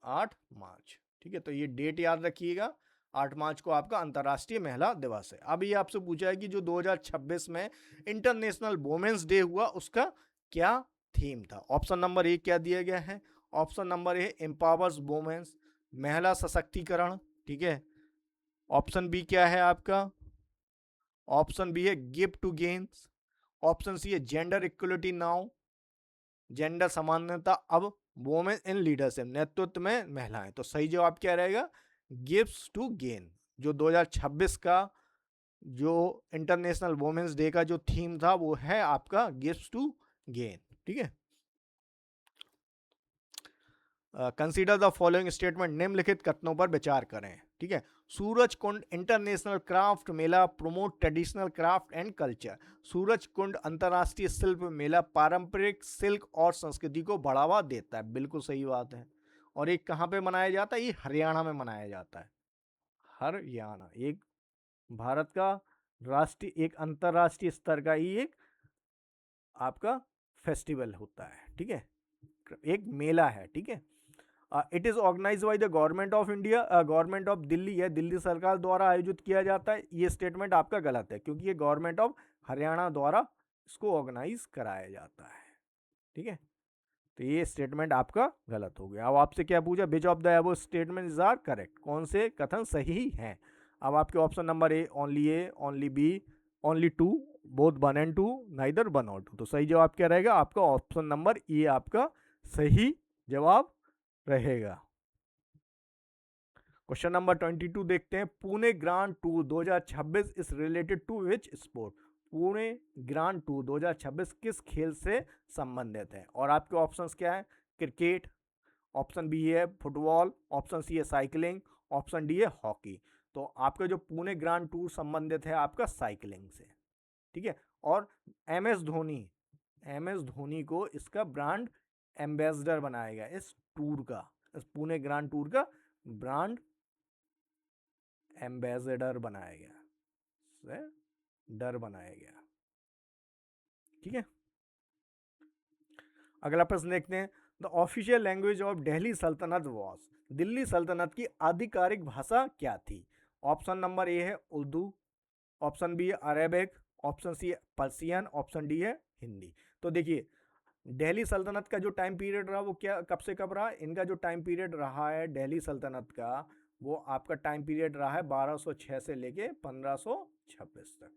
8 मार्च। ठीक है, तो ये डेट याद रखिएगा, 8 मार्च को आपका अंतर्राष्ट्रीय महिला दिवस है। अब ये आपसे पूछा है कि जो 2026 में इंटरनेशनल वुमेन्स डे हुआ उसका क्या थीम था। ऑप्शन नंबर ए क्या दिया गया है, option number A empowers women's, महिला सशक्तिकरण। ठीक है, ऑप्शन बी क्या है आपका, ऑप्शन बी है give to gains, option C है जेंडर इक्वलिटी नाउ, जेंडर समानता अब वोमेन इन लीडरशिप, नेतृत्व में महिलाएं। तो सही जवाब क्या रहेगा, गिव्स टू गेन। जो 2026 का जो इंटरनेशनल वुमेन्स डे का जो थीम था वो है आपका गिव्स टू गेन। ठीक है, कंसीडर द फॉलोइंग स्टेटमेंट, निम्नलिखित कथनों पर विचार करें। ठीक है, Suraj Kund international craft mela promote traditional craft and culture. Suraj Kund अंतर्राष्ट्रीय शिल्प मेला पारंपरिक सिल्क और संस्कृति को बढ़ावा देता है। बिल्कुल सही बात है। और एक कहाँ पे मनाया जाता है, ये हरियाणा में मनाया जाता है। हरियाणा एक भारत का राष्ट्रीय, एक अंतर्राष्ट्रीय स्तर का ही एक आपका फेस्टिवल होता है। ठीक है, एक मेला है। ठीक है, it is organise by the government of India, government of Delhi है, दिल्ली सरकार द्वारा आयोजित किया जाता है। ये स्टेटमेंट आपका गलत है क्योंकि ये गवर्नमेंट ऑफ हरियाणा द्वारा इसको ऑर्गेनाइज कराया जाता है। ठीक है, तो ये स्टेटमेंट आपका गलत हो गया। अब आपसे क्या पूछा, which of the above statements are correct, कौन से कथन सही हैं। अब आपके option number A, only B, only two, both 1 and 2, neither 1 और 2। तो सही जवाब क्या रहेगा आपका, ऑप्शन नंबर ए आपका सही जवाब रहेगा। क्वेश्चन नंबर 22 देखते हैं, Pune grand tour 2026 is related to which sport. Pune grand tour 2026 किस खेल से संबंधित है। और आपके ऑप्शंस क्या है, क्रिकेट, ऑप्शन बी है फुटबॉल, ऑप्शन सी है साइकिलिंग, ऑप्शन डी है हॉकी। तो आपका जो पुणे ग्रांड टूर संबंधित है आपका साइकिलिंग से। ठीक है, और एम एस धोनी को इसका ब्रांड एम्बेसडर बनाया गया, इस टूर का, इस पुणे ग्रांड टूर का ब्रांड एम्बेसडर बनाया गया, डर बनाया गया। ठीक है, अगला प्रश्न देखते हैं, the official language of Delhi सल्तनत वॉज, दिल्ली सल्तनत की आधिकारिक भाषा क्या थी। ऑप्शन नंबर ए है उर्दू, ऑप्शन बी है अरेबिक, ऑप्शन सी है पर्सियन, ऑप्शन डी है हिंदी। तो देखिए दिल्ली सल्तनत का जो टाइम पीरियड रहा वो क्या, कब से कब रहा, इनका जो टाइम पीरियड रहा है दिल्ली सल्तनत का वो आपका टाइम पीरियड रहा है 1206 से लेके 1526 तक।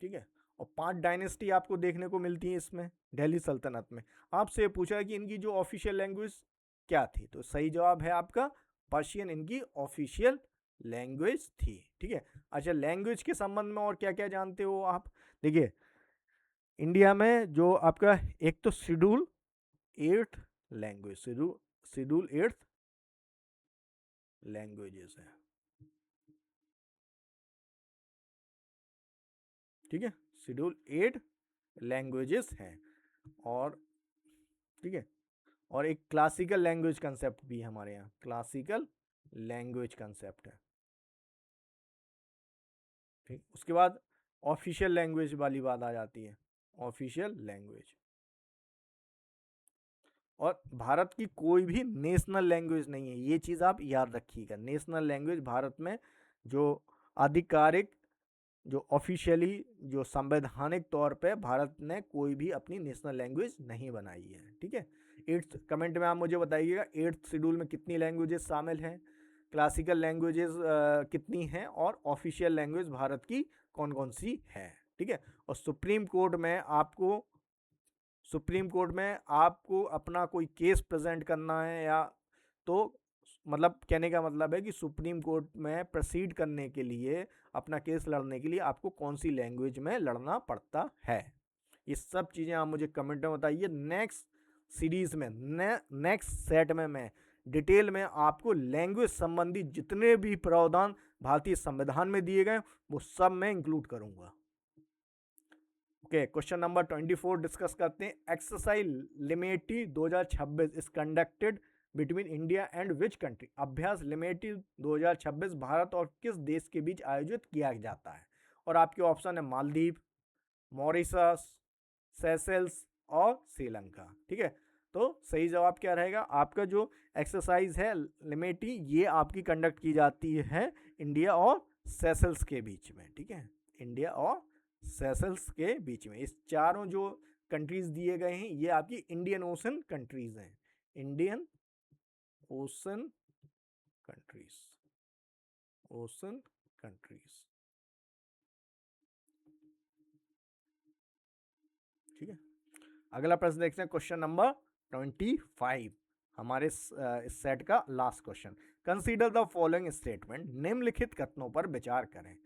ठीक है, और 5 डायनेस्टी आपको देखने को मिलती है इसमें दिल्ली सल्तनत में। आपसे पूछा है कि इनकी जो ऑफिशियल लैंग्वेज क्या थी, तो सही जवाब है आपका पर्शियन इनकी ऑफिशियल लैंग्वेज थी। ठीक है, अच्छा लैंग्वेज के संबंध में और क्या क्या जानते हो आप। देखिए इंडिया में जो आपका एक तो schedule 8 language, schedule schedule 8 languages है, ठीक है, शेड्यूल 8 लैंग्वेजेस हैं। और ठीक है, और एक क्लासिकल लैंग्वेज कंसेप्ट भी है हमारे यहाँ, क्लासिकल लैंग्वेज कंसेप्ट है, ठीक। उसके बाद ऑफिशियल लैंग्वेज वाली बात आ जाती है, ऑफिशियल लैंग्वेज। और भारत की कोई भी नेशनल लैंग्वेज नहीं है, ये चीज़ आप याद रखिएगा। नेशनल लैंग्वेज भारत में जो आधिकारिक, जो ऑफिशियली, जो संवैधानिक तौर पे भारत ने कोई भी अपनी नेशनल लैंग्वेज नहीं बनाई है, ठीक है। 8th कमेंट में आप मुझे बताइएगा 8th शेड्यूल में कितनी लैंग्वेजेस शामिल हैं, क्लासिकल लैंग्वेजेस कितनी हैं, और ऑफिशियल लैंग्वेज भारत की कौन कौन सी है, ठीक है। और सुप्रीम कोर्ट में आपको अपना कोई केस प्रेजेंट करना है, या तो मतलब कहने का मतलब है कि सुप्रीम कोर्ट में प्रोसीड करने के लिए, अपना केस लड़ने के लिए आपको कौन सी लैंग्वेज में लड़ना पड़ता है, ये सब चीज़ें आप मुझे कमेंट में बताइए। नेक्स्ट सीरीज में, नेक्स्ट सेट में मैं डिटेल में आपको लैंग्वेज संबंधी जितने भी प्रावधान भारतीय संविधान में दिए गए वो सब मैं इंक्लूड करूंगा। ओके, क्वेश्चन नंबर 24 डिस्कस करते हैं। Exercise Lamitiye 2026 is conducted between India and which country. अभ्यास लिमेटी 2026 भारत और किस देश के बीच आयोजित किया जाता है। और आपके ऑप्शन है मालदीव, मॉरिशस, सेशेल्स और श्रीलंका, ठीक है। तो सही जवाब क्या रहेगा आपका, जो एक्सरसाइज है लिमेटी, ये आपकी कंडक्ट की जाती है इंडिया और सेशेल्स के बीच में, ठीक है, इंडिया और सेशेल्स के बीच में। इस चारों जो कंट्रीज दिए गए हैं ये आपकी इंडियन ओशन कंट्रीज हैं, Indian ocean countries, ocean countries, ठीक है। अगला प्रश्न देखते हैं, क्वेश्चन नंबर 25, हमारे इस सेट का last question. Consider the following statement, निम्नलिखित कथनों पर विचार करें।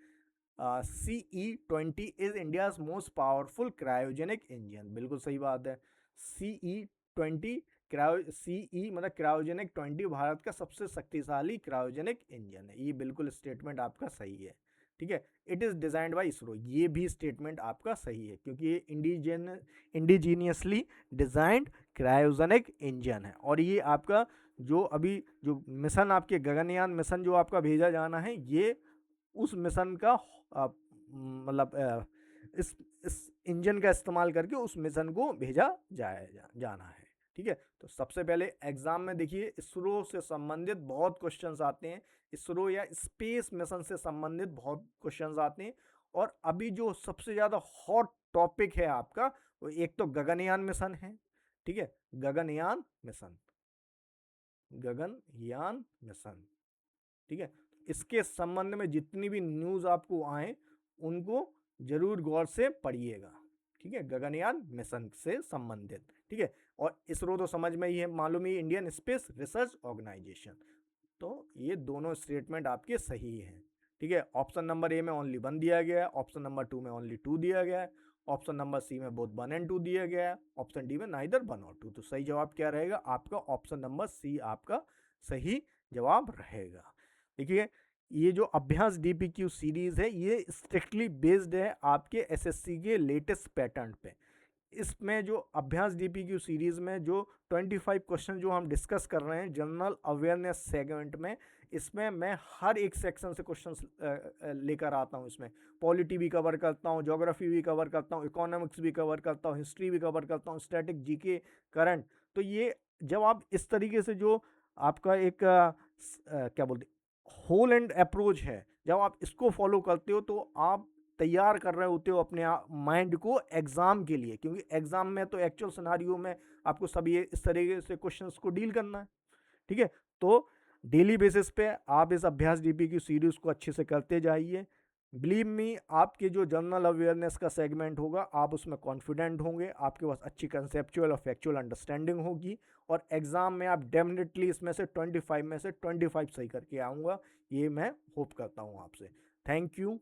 CE20 is India most powerful cryogenic engine, बिल्कुल सही बात है। CE20 CE मतलब क्रायोजेनिक 20 भारत का सबसे शक्तिशाली क्रायोजेनिक इंजन है, ये बिल्कुल स्टेटमेंट आपका सही है, ठीक है। It is designed bye ISRO, ये भी स्टेटमेंट आपका सही है, क्योंकि ये इंडिजीनियसली डिजाइंड क्रायोजेनिक इंजन है। और ये आपका जो अभी जो मिशन, आपके गगनयान मिशन जो आपका भेजा जाना है, ये उस मिशन का मतलब इस इंजन का इस्तेमाल करके उस मिशन को भेजा जाना है, ठीक है। तो सबसे पहले एग्जाम में देखिए इसरो से संबंधित बहुत क्वेश्चंस आते हैं, इसरो या स्पेस मिशन से संबंधित बहुत क्वेश्चंस आते हैं। और अभी जो सबसे ज़्यादा हॉट टॉपिक है आपका, वो एक तो गगनयान मिशन है, ठीक है, गगनयान मिशन, गगनयान मिशन, ठीक है। इसके संबंध में जितनी भी न्यूज़ आपको आए उनको जरूर गौर से पढ़िएगा, ठीक है, गगनयान मिशन से संबंधित, ठीक है। और इसरो तो समझ में ही है, मालूम ही, इंडियन स्पेस रिसर्च ऑर्गेनाइजेशन। तो ये दोनों स्टेटमेंट आपके सही हैं, ठीक है। ऑप्शन नंबर ए में ओनली 1 दिया गया है, ऑप्शन नंबर 2 में ओनली 2 दिया गया है, ऑप्शन नंबर सी में बोथ 1 and 2 दिया गया है, ऑप्शन डी में नाइदर 1 और 2। तो सही जवाब क्या रहेगा आपका, ऑप्शन नंबर सी आपका सही जवाब रहेगा। देखिए ये जो अभ्यास डीपीक्यू सीरीज है ये स्ट्रिक्टली बेस्ड है आपके एसएससी के लेटेस्ट पैटर्न पे। इसमें जो अभ्यास डीपीक्यू सीरीज में जो 25 क्वेश्चन जो हम डिस्कस कर रहे हैं जनरल अवेयरनेस सेगमेंट में, इसमें मैं हर एक सेक्शन से क्वेश्चन लेकर आता हूँ। इसमें पॉलिटी भी कवर करता हूँ, ज्योग्राफी भी कवर करता हूँ, इकोनॉमिक्स भी कवर करता हूँ, हिस्ट्री भी कवर करता हूँ, स्टैटिक, जीके, करंट। तो ये जब आप इस तरीके से जो आपका एक क्या बोलते होल एंड अप्रोच है, जब आप इसको फॉलो करते हो तो आप तैयार कर रहे होते हो अपने माइंड को एग्जाम के लिए, क्योंकि एग्जाम में तो एक्चुअल सिनारियो में आपको सब ये इस तरीके से क्वेश्चंस को डील करना है, ठीक है। तो डेली बेसिस पे आप इस अभ्यास डीपी की सीरीज को अच्छे से करते जाइए। बिलीव मी, आपके जो जनरल अवेयरनेस का सेगमेंट होगा आप उसमें कॉन्फिडेंट होंगे, आपके पास अच्छी कंसेप्चुअल और फैक्चुअल अंडरस्टैंडिंग होगी, और एग्जाम में आप डेफिनेटली इसमें से 25 में से 25 सही करके आऊँगा, ये मैं होप करता हूँ आपसे। Thank you.